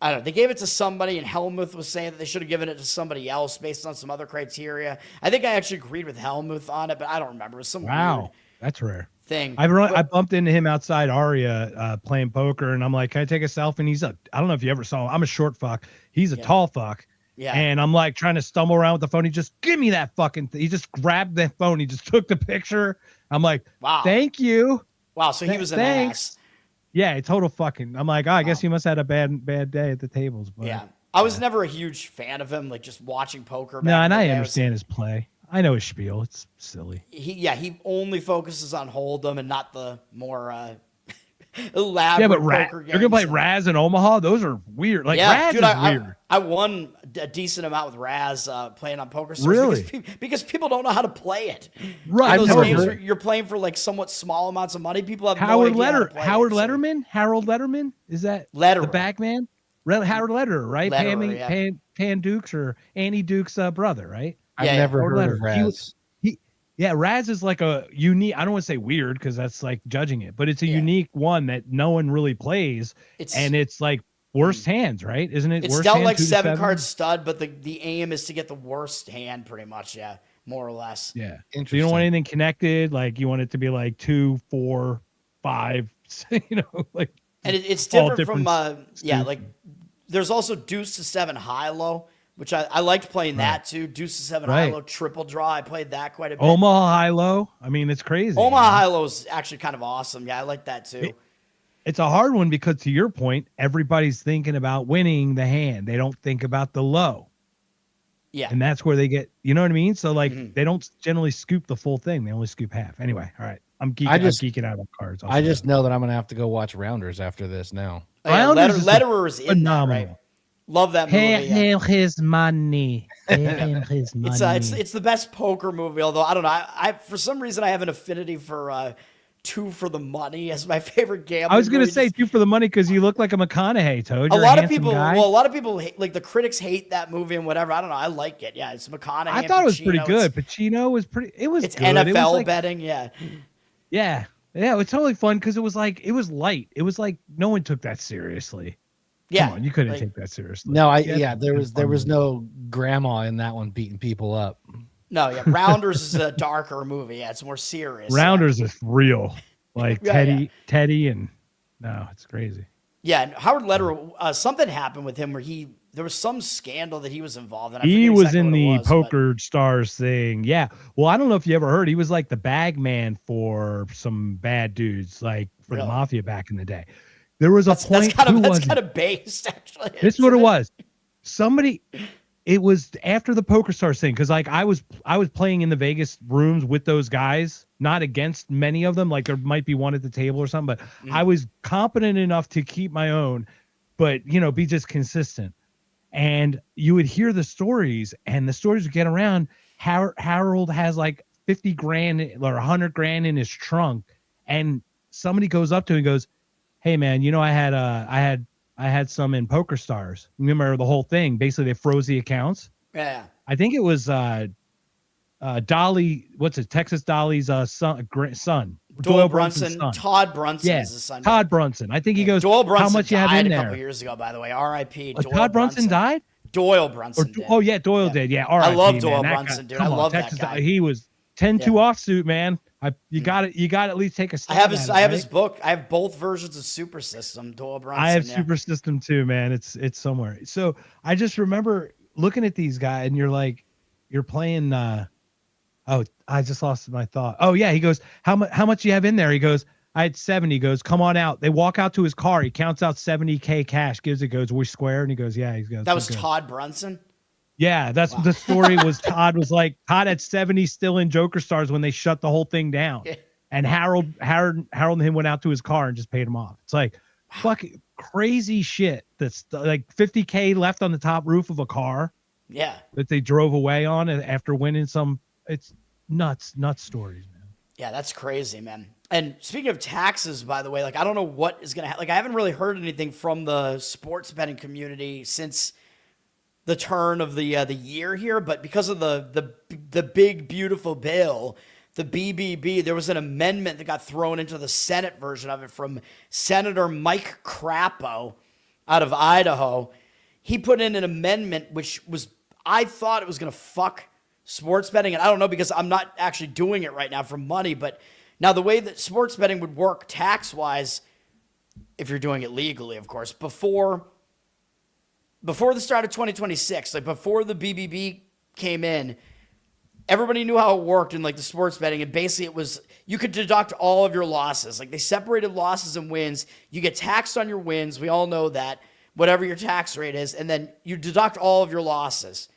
I don't know. They gave it to somebody, and Helmuth was saying that they should have given it to somebody else based on some other criteria. I think I actually agreed with Helmuth on it, but I don't remember. It was some Wow, weird that's rare. thing. I bumped into him outside Aria playing poker, and I'm like, "Can I take a selfie?" And he's I don't know if you ever saw him. I'm a short fuck. He's a tall fuck. Yeah. And I'm like trying to stumble around with the phone. He just give me that fucking thing. He just grabbed the phone. He just took the picture. I'm like, Wow. thank you. Wow, so he was an Thanks. ass. Yeah, total fucking. I'm like, I guess he must have had a bad day at the tables. But, Yeah. I was never a huge fan of him, like just watching poker. No, back in and the I day. understand his play. I know his spiel. It's silly. He only focuses on Hold'em and not the more elaborate Yeah, but poker you're gonna play games. Raz in Omaha. Those are weird. Like Yeah, Raz dude, is I weird. I won a decent amount with Raz playing on Poker Stars Really? because people don't know how to play it. Right, And those I've games heard- where you're playing for like somewhat small amounts of money. People have Howard no idea how to play Harold it, so- Letterman. Harold Letterman is that Letterer. the Bagman? Howard Letterer, right? Letterer, yeah. Pan Dukes or Annie Duke's brother, right? I've Yeah, never Or heard of Letter. He Raz. was- Yeah, Raz is like a unique. I don't want to say weird because that's like judging it, but it's a Yeah. unique one that no one really plays, and it's like worst hands, right? Isn't it? It's worst dealt hand, like 2 to 7 card stud, but the aim is to get the worst hand, pretty much. Yeah, more or less. Yeah. So you don't want anything connected. Like you want it to be like 2, 4, 5. You know, like. And it's all different from different like there's also deuce to 7 high low, which I liked playing that too. Deuce to 7 high Right. low, triple draw. I played that quite a bit. Omaha high low. I mean, it's crazy. Omaha high low is actually kind of awesome. Yeah, I like that too. It's a hard one because, to your point, everybody's thinking about winning the hand. They don't think about the low. Yeah. And that's where they get, you know what I mean? So, like, they don't generally scoop the full thing. They only scoop half. Anyway, all right. I'm geeking out on cards. I just know that I'm gonna have to go watch Rounders after this now. Oh, yeah, Rounders is Letterer is in that, phenomenal. right? Love that movie. Hail his money. Hail his money. It's the best poker movie. Although I don't know, I for some reason I have an affinity for Two for the Money as my favorite gambling. I was gonna movie. say Just- 2 for the money because you look like a McConaughey, Toad. a You're lot of handsome people. guy. Well, a lot of people hate, like the critics hate that movie and whatever. I don't know. I like it. Yeah, it's McConaughey. I and thought it was pretty Pacino. good. Pacino was pretty. It was. It's good. It was NFL like- betting. Yeah. Yeah, it was totally fun because it was light. It was like no one took that seriously. Yeah. Come on, you couldn't like- take that seriously. No, there it's was fun. no grandma in that one beating people up. No, yeah. Rounders is a darker movie. Yeah, it's more serious. Rounders is real, like Yeah, Teddy, and no, it's crazy. Yeah, and Howard Letterer, something happened with him where there was some scandal that he was involved in. I He forget was exactly in what it the was, but- Poker Stars thing. Yeah. Well, I don't know if you ever heard. He was like the bag man for some bad dudes, like for the Really? mafia back in the day. There was a point. That's kind of based, actually. This is what it isn't was. Somebody, it was after the Poker Stars thing because like I was playing in the Vegas rooms with those guys, not against many of them. Like there might be one at the table or something, but I was competent enough to keep my own, but be just consistent. And you would hear the stories, and the stories would get around. Harold has like 50 grand or 100 grand in his trunk, and somebody goes up to him and goes, "Hey man, I had some in Poker Stars. Remember the whole thing? Basically, they froze the accounts. Yeah. I think it was Dolly. What's it? Texas Dolly's son. Doyle Brunson's Brunson. son. Todd Brunson Yeah, is his son. Todd Brunson. I think he goes. Doyle Brunson How much you have died in a couple there? years ago, by the way. R.I.P. Todd Brunson died. Doyle Brunson did. Oh yeah, Doyle did. Yeah, all right. I love Doyle Brunson, dude. I love Texas, that guy. He was 10-2 offsuit, man. You got to at least take a I stab have his at it, his book. I have both versions of Super System. Doyle Brunson. I have Super System too, man. It's somewhere. So I just remember looking at these guys, and you're playing. Oh, I just lost my thought. Oh yeah, he goes, how much you have in there? He goes, I had 70. He goes, come on out. They walk out to his car. He counts out $70K cash. Goes, we square, and he goes, yeah. He goes, that was Todd Brunson. Yeah, that's the story. Was Todd had 70 still in Joker Stars when they shut the whole thing down, and Harold and him went out to his car and just paid him off. It's like fucking crazy shit. That's like $50K left on the top roof of a car. Yeah, that they drove away on after winning some. It's nuts stories, man. Yeah, that's crazy, man. And speaking of taxes, by the way, like I don't know what is gonna happen. Like I haven't really heard anything from the sports betting community since the turn of the year here, but because of the big beautiful bill, the BBB, there was an amendment that got thrown into the Senate version of it from Senator Mike Crapo out of Idaho. He put in an amendment which was, I thought it was going to fuck sports betting, and I don't know because I'm not actually doing it right now for money, but now the way that sports betting would work tax-wise, if you're doing it legally, of course, before the start of 2026, like before the BBB came in, everybody knew how it worked in like the sports betting, and basically it was you could deduct all of your losses. Like they separated losses and wins. You get taxed on your wins. We all know that, whatever your tax rate is, and then you deduct all of your losses.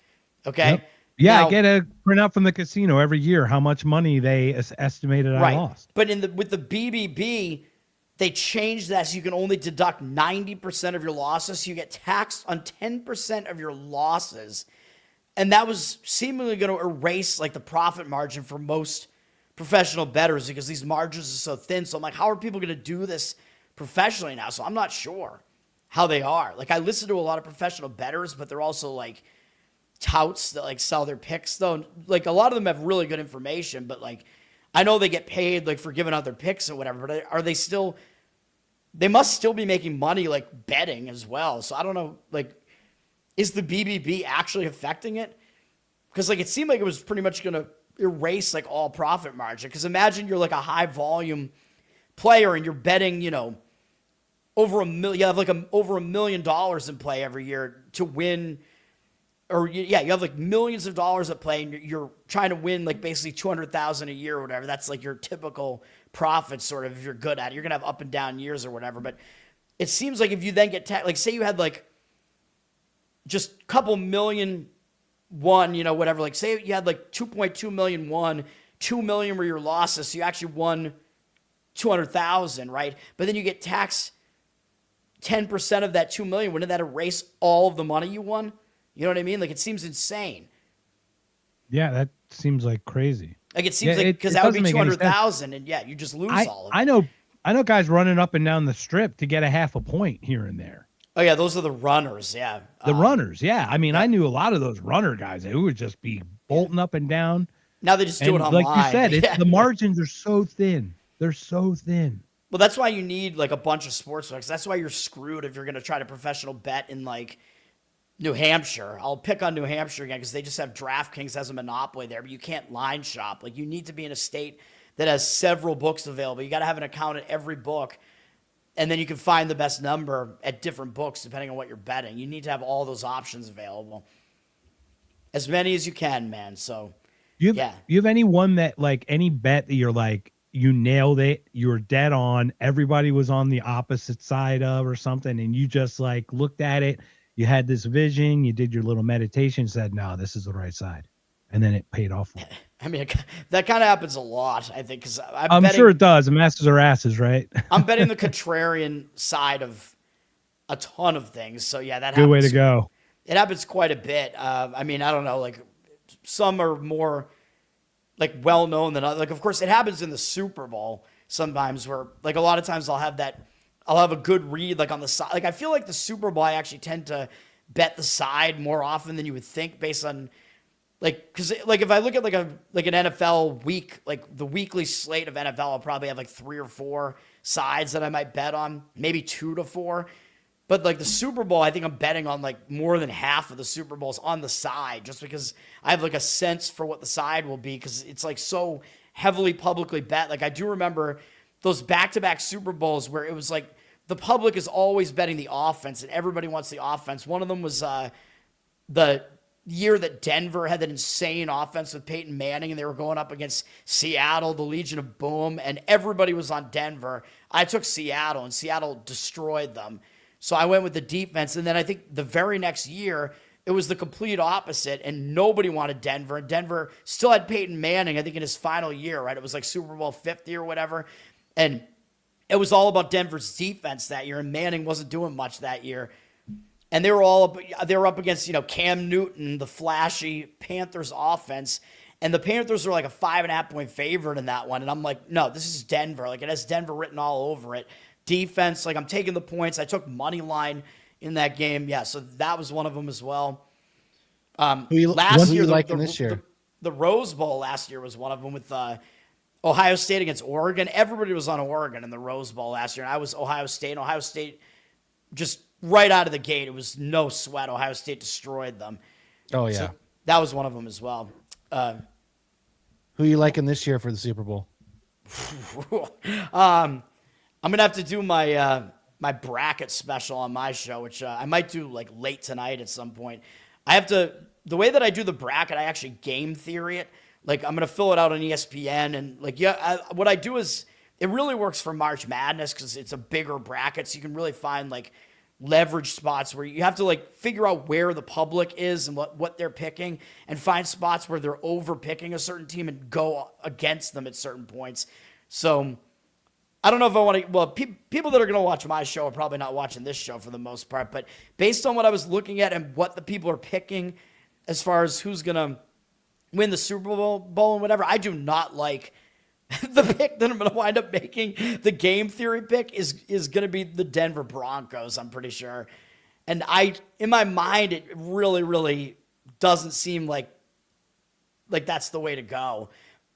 Okay. Yep. Yeah, now, I get a printout from the casino every year how much money they estimated I lost. But with the BBB, they changed that so you can only deduct 90% of your losses. So you get taxed on 10% of your losses. And that was seemingly going to erase like the profit margin for most professional bettors because these margins are so thin. So I'm like, how are people going to do this professionally now? So I'm not sure how they are. Like I listen to a lot of professional bettors, but they're also like touts that like sell their picks though. Like a lot of them have really good information, but like I know they get paid like for giving out their picks or whatever, but are they still, they must still be making money like betting as well. So I don't know, like, is the BBB actually affecting it? Because like it seemed like it was pretty much going to erase like all profit margin. Because imagine you're like a high volume player and you're betting, you know, over $1 million, you have like over $1 million in play every year to win. Or yeah, you have like millions of dollars at play, and you're trying to win like basically 200,000 a year or whatever. That's like your typical profit, sort of. If you're good at it, you're gonna have up and down years or whatever. But it seems like if you then get like say you had like just a couple million won, you know, whatever. Like say you had like 2.2 million won, 2 million were your losses, so you actually won 200,000, right? But then you get taxed 10% of that 2 million. Wouldn't that erase all of the money you won? You know what I mean? Like, it seems insane. Yeah, that seems like crazy. Like, it seems like, because that would be 200,000, and yeah, you just lose all of it. I know guys running up and down the strip to get a half a point here and there. Oh, yeah, those are the runners, yeah. The runners, yeah. I mean, I knew a lot of those runner guys who would just be bolting up and down. Now they just do it online. Like you said, the margins are so thin. They're so thin. Well, that's why you need, like, a bunch of sports books. That's why you're screwed if you're going to try to professional bet in, like, New Hampshire. I'll pick on New Hampshire again because they just have DraftKings as a monopoly there, but you can't line shop. Like, you need to be in a state that has several books available. You got to have an account at every book, and then you can find the best number at different books depending on what you're betting. You need to have all those options available. As many as you can, man. So, you have any one that, like, any bet that you're like, you nailed it, you were dead on, everybody was on the opposite side of or something, and you just, like, looked at it, you had this vision, you did your little meditation, said, no, this is the right side. And then it paid off for you. I mean, that kind of happens a lot, I think, because I'm sure it does. The masters are asses, right? I'm betting the contrarian side of a ton of things. So, yeah, that good happens. Way to go. It happens quite a bit. I mean, I don't know, like, some are more, like, well-known than others. Like, of course, it happens in the Super Bowl sometimes where, like, a lot of times I'll have a good read, like, on the side. Like, I feel like the Super Bowl, I actually tend to bet the side more often than you would think based on, like, because, like, if I look at, like, an NFL week, like, the weekly slate of NFL, I'll probably have, like, 3 or 4 sides that I might bet on, maybe 2 to 4. But like the Super Bowl, I think I'm betting on like more than half of the Super Bowls on the side, just because I have like a sense for what the side will be, because it's like so heavily publicly bet. Like I do remember those back-to-back Super Bowls where it was like the public is always betting the offense and everybody wants the offense. One of them was the year that Denver had that insane offense with Peyton Manning, and they were going up against Seattle, the Legion of Boom, and everybody was on Denver. I took Seattle, and Seattle destroyed them. So I went with the defense. And then I think the very next year, it was the complete opposite, and nobody wanted Denver. And Denver still had Peyton Manning, I think, in his final year, right? It was like Super Bowl 50 or whatever. And it was all about Denver's defense that year, and Manning wasn't doing much that year. And they were up against, you know, Cam Newton, the flashy Panthers offense. And the Panthers were like a 5.5-point favorite in that one. And I'm like, no, this is Denver. Like, it has Denver written all over it. Defense, like, I'm taking the points. I took money line in that game. Yeah, so that was one of them as well. Last year, this year? The Rose Bowl last year was one of them with Ohio State against Oregon. Everybody was on Oregon in the Rose Bowl last year, and I was Ohio State. And Ohio State just right out of the gate, it was no sweat. Ohio State destroyed them. Oh, yeah. So that was one of them as well. Who you liking this year for the Super Bowl? I'm gonna have to do my my bracket special on my show, which I might do like late tonight at some point. The way that I do the bracket, I actually game theory it. Like, I'm gonna fill it out on ESPN, and like, what I do is it really works for March Madness because it's a bigger bracket, so you can really find like leverage spots where you have to like figure out where the public is and what they're picking, and find spots where they're over picking a certain team and go against them at certain points. So I don't know if I want to, well, people that are going to watch my show are probably not watching this show for the most part, but based on what I was looking at and what the people are picking as far as who's going to win the Super Bowl and whatever, I do not like the pick that I'm going to wind up making. The game theory pick is going to be the Denver Broncos, I'm pretty sure. And in my mind, it really, really doesn't seem like that's the way to go.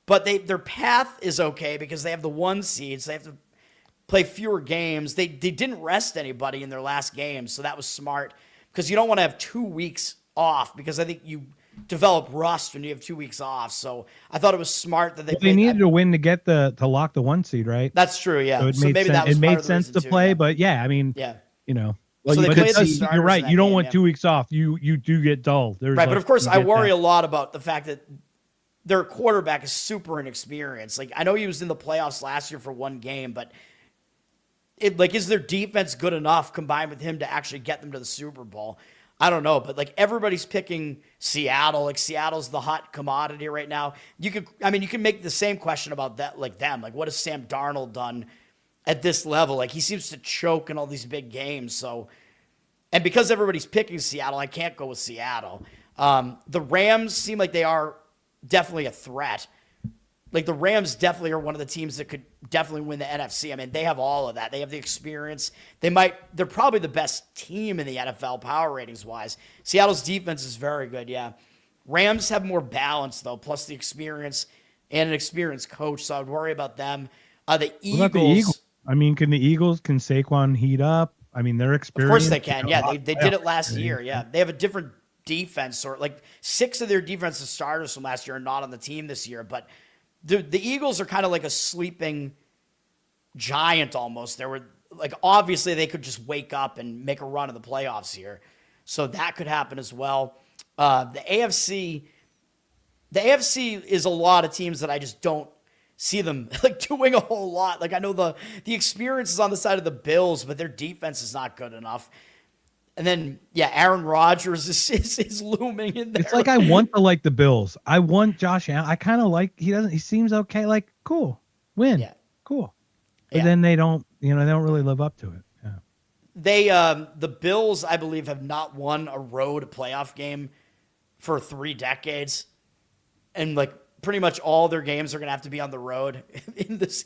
But their path is okay because they have the 1 seed, so they have to play fewer games. They didn't rest anybody in their last game, so that was smart because you don't want to have 2 weeks off, because I think you develop rust when you have 2 weeks off. So I thought it was smart that they needed to win to get to lock the 1 seed, right? That's true, yeah. So maybe that was made sense to play, yeah. But yeah, I mean, yeah, you know. Well, so you're right. You don't want 2 weeks off. You do get dull. Right, but of course, I worry a lot about the fact that their quarterback is super inexperienced. Like, I know he was in the playoffs last year for 1 game, but is their defense good enough combined with him to actually get them to the Super Bowl? I don't know, but like, everybody's picking Seattle. Like, Seattle's the hot commodity right now. You can make the same question about that, like them. Like, what has Sam Darnold done at this level? Like, he seems to choke in all these big games. So, and because everybody's picking Seattle, I can't go with Seattle. The Rams seem like they are definitely a threat. Like, the Rams definitely are one of the teams that could definitely win the NFC. I mean, they have all of that. They have the experience. They're probably the best team in the NFL power ratings wise. Seattle's defense is very good. Yeah. Rams have more balance though, plus the experience and an experienced coach. So I would worry about them. The Eagles. I mean, can Saquon heat up? I mean, they're experienced. Of course they can. Yeah. They did it last year. Yeah. They have a different defense, or like 6 of their defensive starters from last year are not on the team this year, but the Eagles are kind of like a sleeping giant almost. There were like, obviously they could just wake up and make a run in the playoffs here. So that could happen as well. The AFC is a lot of teams that I just don't see them like doing a whole lot. Like, I know the experience is on the side of the Bills, but their defense is not good enough. And then, yeah, Aaron Rodgers is looming in there. It's like, I want the Bills. I want Josh Allen. I kind of like, he seems okay. Like, cool, win. Yeah. Cool. But then they don't really live up to it. Yeah. They, the Bills, I believe, have not won a road playoff game for 3 decades. And like, pretty much all their games are going to have to be on the road in this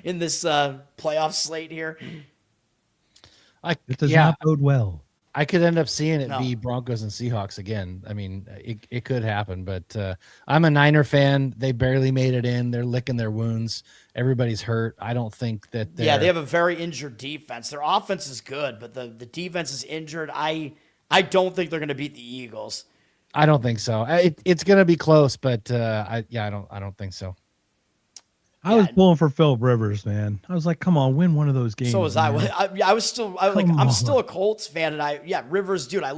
playoff slate here. It does not bode well. I could end up seeing it No. be Broncos and Seahawks again. I mean, it could happen, but I'm a Niner fan. They barely made it in. They're licking their wounds. Everybody's hurt. I don't think that Yeah, they have a very injured defense. Their offense is good, but the defense is injured. I don't think they're going to beat the Eagles. I don't think so. It's going to be close, but I don't think so. I was pulling for Phillip Rivers, man. I was like, come on, win one of those games. So was man. I'm still a Colts fan, and Rivers, dude, I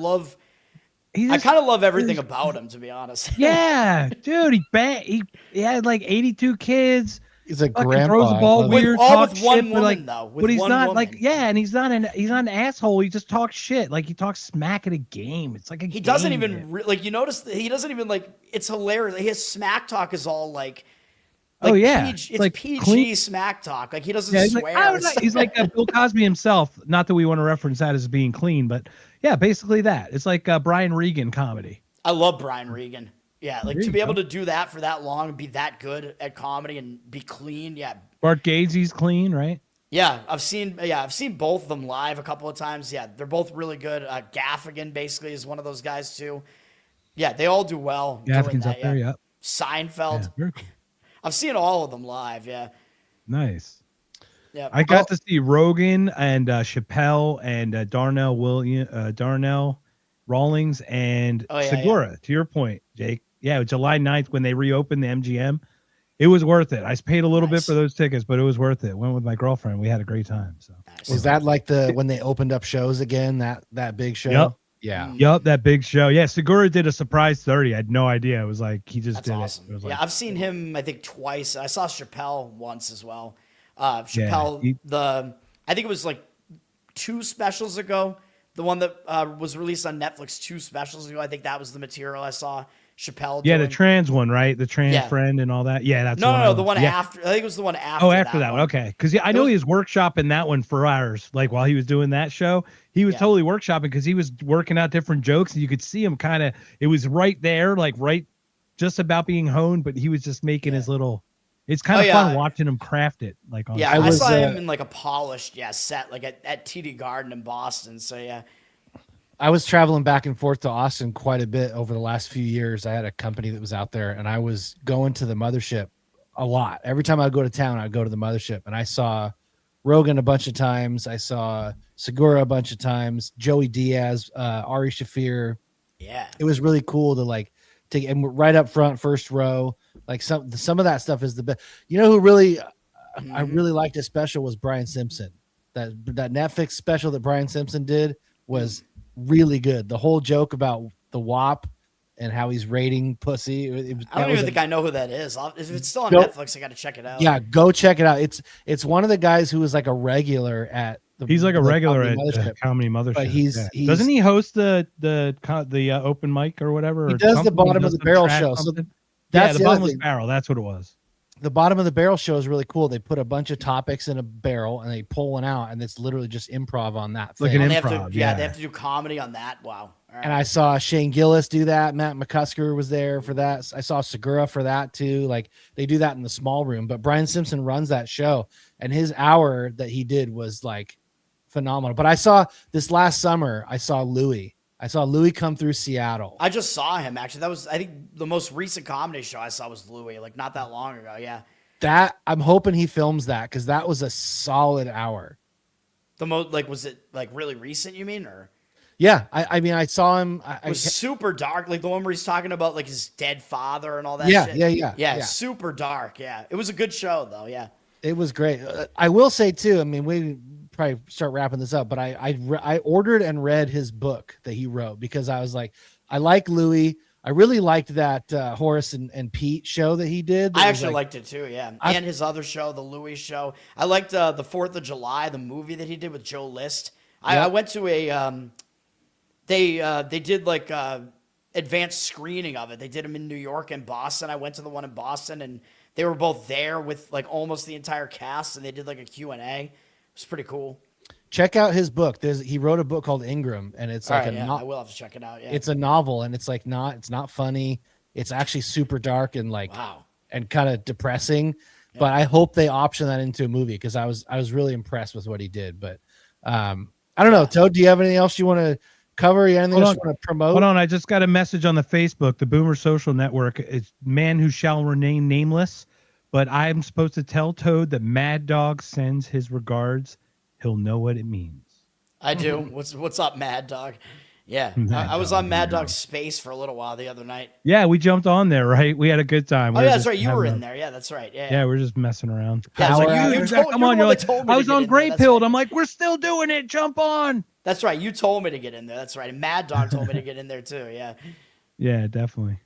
kind of love everything about him, to be honest. Yeah, dude, he had like 82 kids. He's a Fucking grandpa. throws the ball weird, talks with one shit, woman, but like, though. but he's not like, yeah, and he's not an asshole. He just talks shit. Like he talks smack at a game. It's like he doesn't even like. You notice that he doesn't even like. It's hilarious. His smack talk is all like. Oh yeah, it's like PG clean smack talk. Like he doesn't he's swear. Like, he's like Bill Cosby himself. Not that we want to reference that as being clean, but yeah, basically that. It's like Brian Regan comedy. I love Brian Regan. Yeah, like There to you be go. able to do that for that long and be that good at comedy and be clean. Yeah, Bart Gaze's clean, right? yeah. I've seen both of them live a couple of times. Yeah, they're both really good. Gaffigan basically is one of those guys too. Yeah, they all do well. doing Gaffigan's that, up there, yeah. Seinfeld. Yeah, very cool. I've seen all of them live. Yeah, Nice. yeah. I got to see Rogan and Chappelle and Darnell Rawlings and Oh, yeah, Segura. To your point, Jake. Yeah, July 9th when they reopened the MGM. It was worth it. I paid a little bit Nice. for those tickets, but it was worth it. Went with my girlfriend. We had a great time. So Nice. Was that like when they opened up shows again? That big show. Yep. Yeah. Yep, that big show. Yeah, Segura did a surprise 30. I had no idea. It was like he just That's did awesome. it. It was Yeah, like, I've seen him. I think twice. I saw Chappelle once as well. Chappelle, he- I think it was like 2 specials ago. The one that was released on Netflix 2 specials ago. I think that was the material I saw Chappelle. yeah, the doing. trans one, right? The trans Yeah. friend and all that. Yeah, that's No, the I one was- yeah. after. I think it was the one after. Oh, after that one. Okay. Because I know he was workshopping that one for hours. Like while he was doing that show, he was Yeah. totally workshopping because he was working out different jokes and you could see him kind of, it was right there, like right just about being honed, but he was just making his little, it's kind of fun watching him craft it. Like on Yeah, I was, saw him in like a polished set, like at TD Garden in Boston. So yeah. I was traveling back and forth to Austin quite a bit over the last few years. I had a company that was out there, and I was going to the mothership a lot. Every time I'd go to town, I'd go to the mothership, and I saw Rogan a bunch of times. I saw Segura a bunch of times, Joey Diaz, Ari Shafir. Yeah. It was really cool to and we're right up front, first row. Like some of that stuff is the best. You know who really I really liked his special was Brian Simpson. That Netflix special that Brian Simpson did was really good. The whole joke about the WAP and how he's rating pussy. I don't even think I know who that is. If it's still on Go- Netflix, I got to check it out. Yeah, go check it out. It's one of the guys who was like a regular at the. He's like a the regular Comedy at Mothership. Comedy Mothership. But he's doesn't he host the open mic or whatever? He or does the something? bottom of does the some barrel trash show. So something? that's the the other bottomless thing. barrel. That's what it was. The bottom of the barrel show is really cool. They put a bunch of topics in a barrel and they pull one out, and it's literally just improv on that. Like thing. an They have to, improv, they yeah. have to do comedy on that. Wow. All right. And I saw Shane Gillis do that. Matt McCusker was there for that. I saw Segura for that too. Like they do that in the small room, but Brian Simpson runs that show, and his hour that he did was like phenomenal. But I saw this last summer, I saw Louis come through Seattle. I just saw him actually. That was, I think, the most recent comedy show I saw was Louis, like not that long ago. Yeah. That I'm hoping he films that because that was a solid hour. The most, like, was it like really recent? You mean, or Yeah, I mean, I saw him. it was super dark, like the one where he's talking about like his dead father and all that. Yeah, shit. yeah. Super dark. Yeah, it was a good show though. Yeah. It was great. I will say too. I mean, we probably start wrapping this up, but I ordered and read his book that he wrote because I was like, I like Louis. I really liked that Horace and Pete show that he did. I actually liked it too, yeah. And his other show, the Louis show. I liked the 4th of July, the movie that he did with Joe List. I went to a they did like advanced screening of it. They did them in New York and Boston. I went to the one in Boston, and they were both there with like almost the entire cast, and they did like a Q&A. It was pretty cool. Check out his book. He wrote a book called Ingram, and it's like I will have to check it out. Yeah, it's a novel, and it's not funny. It's actually super dark and like wow, and kind of depressing. Yeah. But I hope they option that into a movie because I was really impressed with what he did. But I don't know, Toad. Do you have anything else you want to cover? Anything Hold else on. you want to promote? Hold on, I just got a message on the Facebook, the Boomer Social Network. It's man who shall remain nameless, but I'm supposed to tell Toad that Mad Dog sends his regards. He'll know what it means. I do. What's up, Mad Dog? Yeah, Mad I was Dog, on Mad yeah. Dog's space for a little while the other night. Yeah, we jumped on there, right? We had a good time. Oh, We yeah, were that's just right. You were having in a- there. Yeah, that's right. Yeah, Yeah, we're just messing around. Yeah, it's like, Power you hour. told, Come you're on, the you're one like, that told me I to was get on in there. Great That's Pilled. right. I'm like, we're still doing it. Jump on. That's right. You told me to get in there. That's right. And Mad Dog told me to get in there too. Yeah. Yeah, definitely.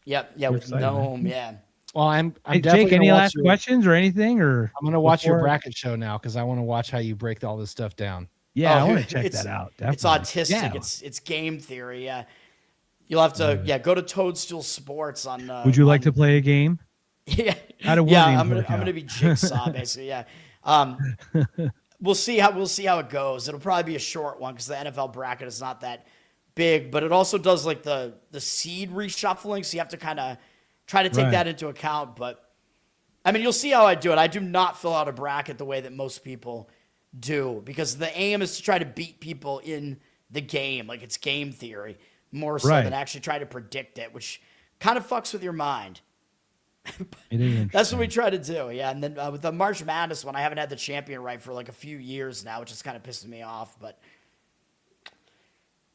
Yep. Yeah. We're With excited, Gnome. Yeah. Well, I'm Hey, definitely Jake, gonna any watch last your- questions or anything? Or I'm gonna watch your before- bracket show now because I want to watch how you break all this stuff down. Yeah, I Oh, want to check it's- that out. It's Definitely. autistic. Yeah. It's game theory. Yeah. You'll have to go to Toadstool Sports on. Would you like to play a game? Yeah. How do Yeah. wordings I'm work gonna out? be Jigsaw basically. Yeah. We'll see how it goes. It'll probably be a short one because the NFL bracket is not that big, but it also does like the seed reshuffling, so you have to kind of try to take Right. that into account. But I mean, you'll see how I do it. I do not fill out a bracket the way that most people do because the aim is to try to beat people in the game, like it's game theory, more so Right. than actually try to predict it, which kind of fucks with your mind. It is That's what we interesting. try to do, yeah. And then with the March Madness one, I haven't had the champion right for like a few years now, which is kind of pissing me off. But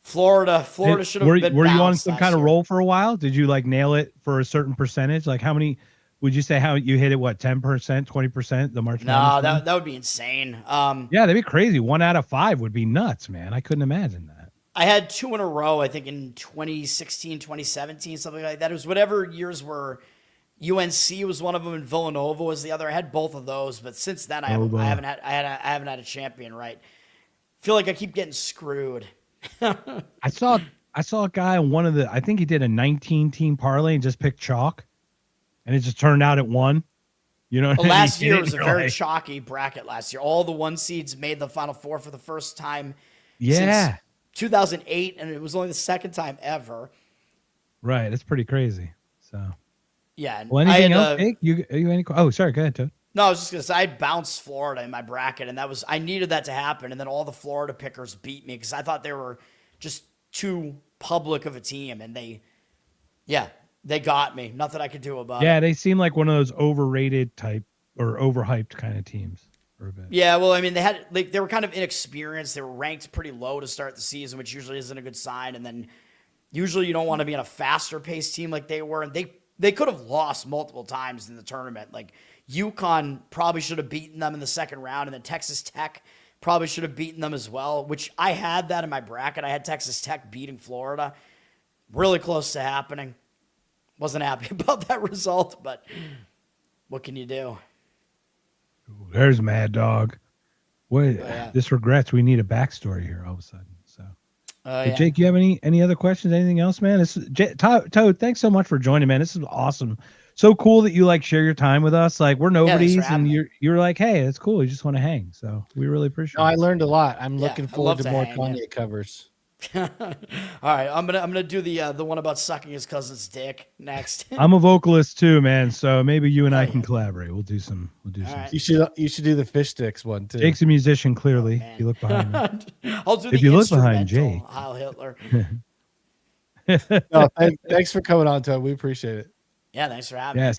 Florida should have been. Were you on bounced some last kind of year. roll for a while? Did you like nail it for a certain percentage? Like how many? Would you say how you hit it? What 10%, 20%? The March No, Madness one? that would be insane. Yeah, that'd be crazy. 1 out of 5 would be nuts, man. I couldn't imagine that. I had 2 in a row, I think in 2016, 2017, something like that. It was whatever years were. UNC was one of them, and Villanova was the other. I had both of those, but since then I haven't had a champion right. Feel like I keep getting screwed. I saw a guy on one of the. I think he did a 19-team parlay and just picked chalk, and it just turned out it won. You know, what I mean? Last year He was a did it, very like- chalky bracket. Last year, all the 1 seeds made the Final Four for the first time Yeah, since 2008, and it was only the second time ever. right. That's pretty crazy. So, Yeah. And well, I anything had, else? Jake? You any? Oh, sorry. Go ahead, Toad. No, I was just gonna say I bounced Florida in my bracket, and I needed that to happen, and then all the Florida pickers beat me because I thought they were just too public of a team, and they got me. Nothing I could do about it. Yeah, they seem like one of those overrated type or overhyped kind of teams for a bit. Yeah, well, I mean, they were kind of inexperienced. They were ranked pretty low to start the season, which usually isn't a good sign. And then usually you don't want to be in a faster paced team like they were, and they could have lost multiple times in the tournament. Like UConn probably should have beaten them in the second round, and then Texas Tech probably should have beaten them as well, which I had that in my bracket. I had Texas Tech beating Florida. Really close to happening. Wasn't happy about that result, but what can you do? Ooh, there's Mad Dog. Wait, yeah. this regrets we need a backstory here all of a sudden. So, But Yeah. Jake, you have any other questions? Anything else, man? Toad, thanks so much for joining, man. This is awesome. So cool that you like share your time with us. Like we're nobodies, having and me. you're like, hey, it's cool. You just want to hang. So we really appreciate No, I it. learned a lot. I'm Yeah, looking I forward love to to more hang, Kanye yeah. covers. All right, I'm gonna do the one about sucking his cousin's dick next. I'm a vocalist too, man. So maybe you and I can collaborate. We'll do some. right. You should do the fish sticks one too. Jake's a musician, clearly. Man. If you look behind me. I'll do the If you look behind instrumental Jake. Heil Hitler. No, thanks for coming on, Todd. We appreciate it. Yeah, thanks for having me. Yeah.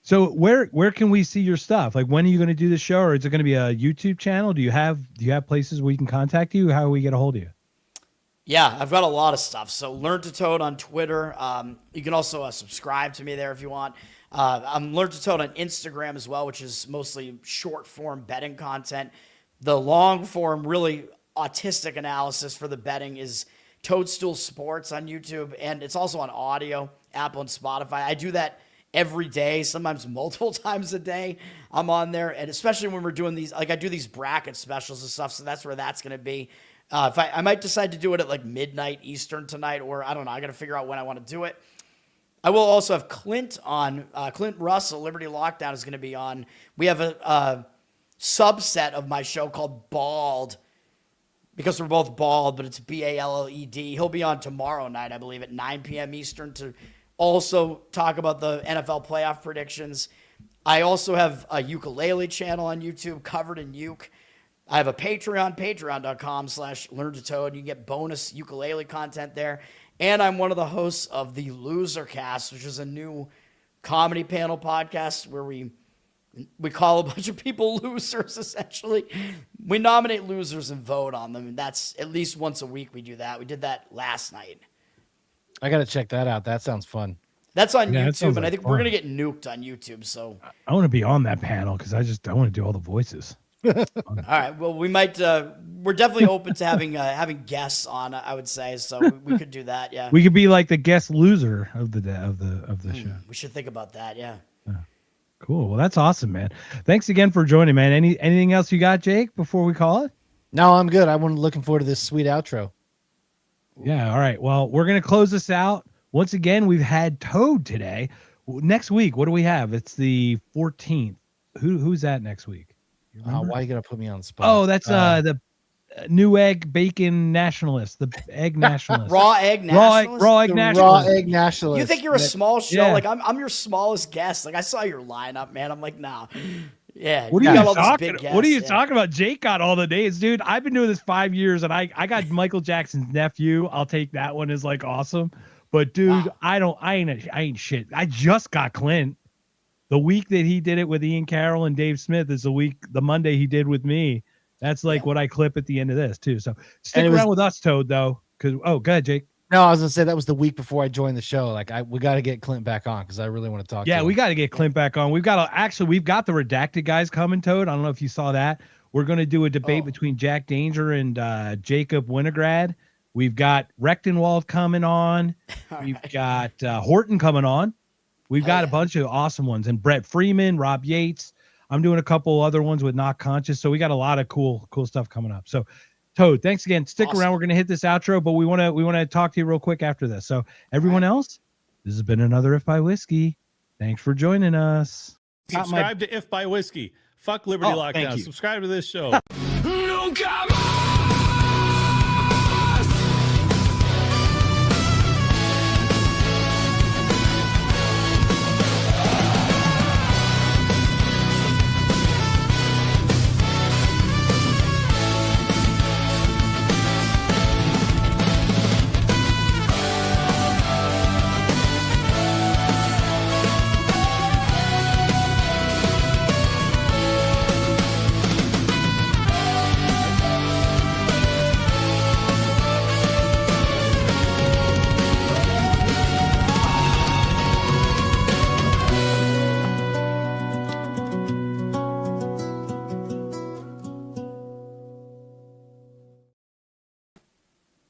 So where can we see your stuff? Like when are you going to do the show, or is it going to be a YouTube channel? Do you have places where we can contact you? How do we get a hold of you? Yeah, I've got a lot of stuff. So Learn to Toad on Twitter. You can also subscribe to me there if you want. I'm Learn to Toad on Instagram as well, which is mostly short form betting content. The long form, really autistic analysis for the betting is Toadstool Sports on YouTube, and it's also on audio, Apple and Spotify. I do that every day, sometimes multiple times a day. I'm on there, and especially when we're doing these, like I do these bracket specials and stuff, so that's where that's going to be. If I might decide to do it at like midnight Eastern tonight, or I don't know. I got to figure out when I want to do it. I will also have Clint on. Clint Russell, Liberty Lockdown, is going to be on. We have a subset of my show called Bald, because we're both bald, but it's Balled. He'll be on tomorrow night, I believe, at 9 p.m. Eastern to also talk about the NFL playoff predictions. I also have a ukulele channel on YouTube, Covered in Uke. I have a Patreon, patreon.com/learn-to-toad. You can get bonus ukulele content there. And I'm one of the hosts of the Loser Cast, which is a new comedy panel podcast where we call a bunch of people losers, essentially. We nominate losers and vote on them, and that's at least once a week we do that. We did that last night. I got to check that out. That sounds fun. That's on Yeah, that YouTube, sounds and I like think we're going to get nuked on YouTube, so... I want to be on that panel because I want to do all the voices. All right, well, we might... we're definitely open to having guests on, I would say, so we could do that, yeah. We could be like the guest loser of the show. We should think about that, yeah. Cool. Well, that's awesome, man. Thanks again for joining, man. Anything else you got, Jake, before we call it? No, I'm good. I'm looking forward to this sweet outro. Yeah. All right. Well, we're going to close this out. Once again, we've had Toad today. Next week, what do we have? It's the 14th. Who's that next week? Why are you going to put me on the spot? Oh, that's the new egg bacon nationalist, the egg nationalist. Raw egg nationalist? Raw egg The nationalist. Raw egg nationalist. You think you're a small show? Yeah. Like, I'm your smallest guest. Like, I saw your lineup, man. I'm like, nah. Yeah. What are got you all these talking? big guests, What are you yeah. talking about? Jake got all the days, dude. I've been doing this 5 years, and I got Michael Jackson's nephew. I'll take that one as like awesome. But dude, Wow. I ain't shit. I just got Clint. The week that he did it with Ian Carroll and Dave Smith is the Monday he did with me. That's like what I clip at the end of this too. So stick around with us, Toad, though. Cause go ahead, Jake. No, I was gonna say that was the week before I joined the show. Like we got to get Clint back on because I really want to talk. Yeah, to we him. got to get Clint back on. We've got the redacted guys coming, Toad. I don't know if you saw that. We're going to do a debate between Jack Danger and Jacob Winograd. We've got Rechtenwald coming on. We've got Horton coming on. We've got a bunch of awesome ones, and Brett Freeman, Rob Yates. I'm doing a couple other ones with Not Conscious. So we got a lot of cool stuff coming up. So Toad, thanks again. Stick around. We're going to hit this outro, but we want to talk to you real quick after this. So everyone else, this has been another If by Whiskey. Thanks for joining us. Subscribe to If by Whiskey. Fuck Liberty thank Lockdown. you. Subscribe to this show.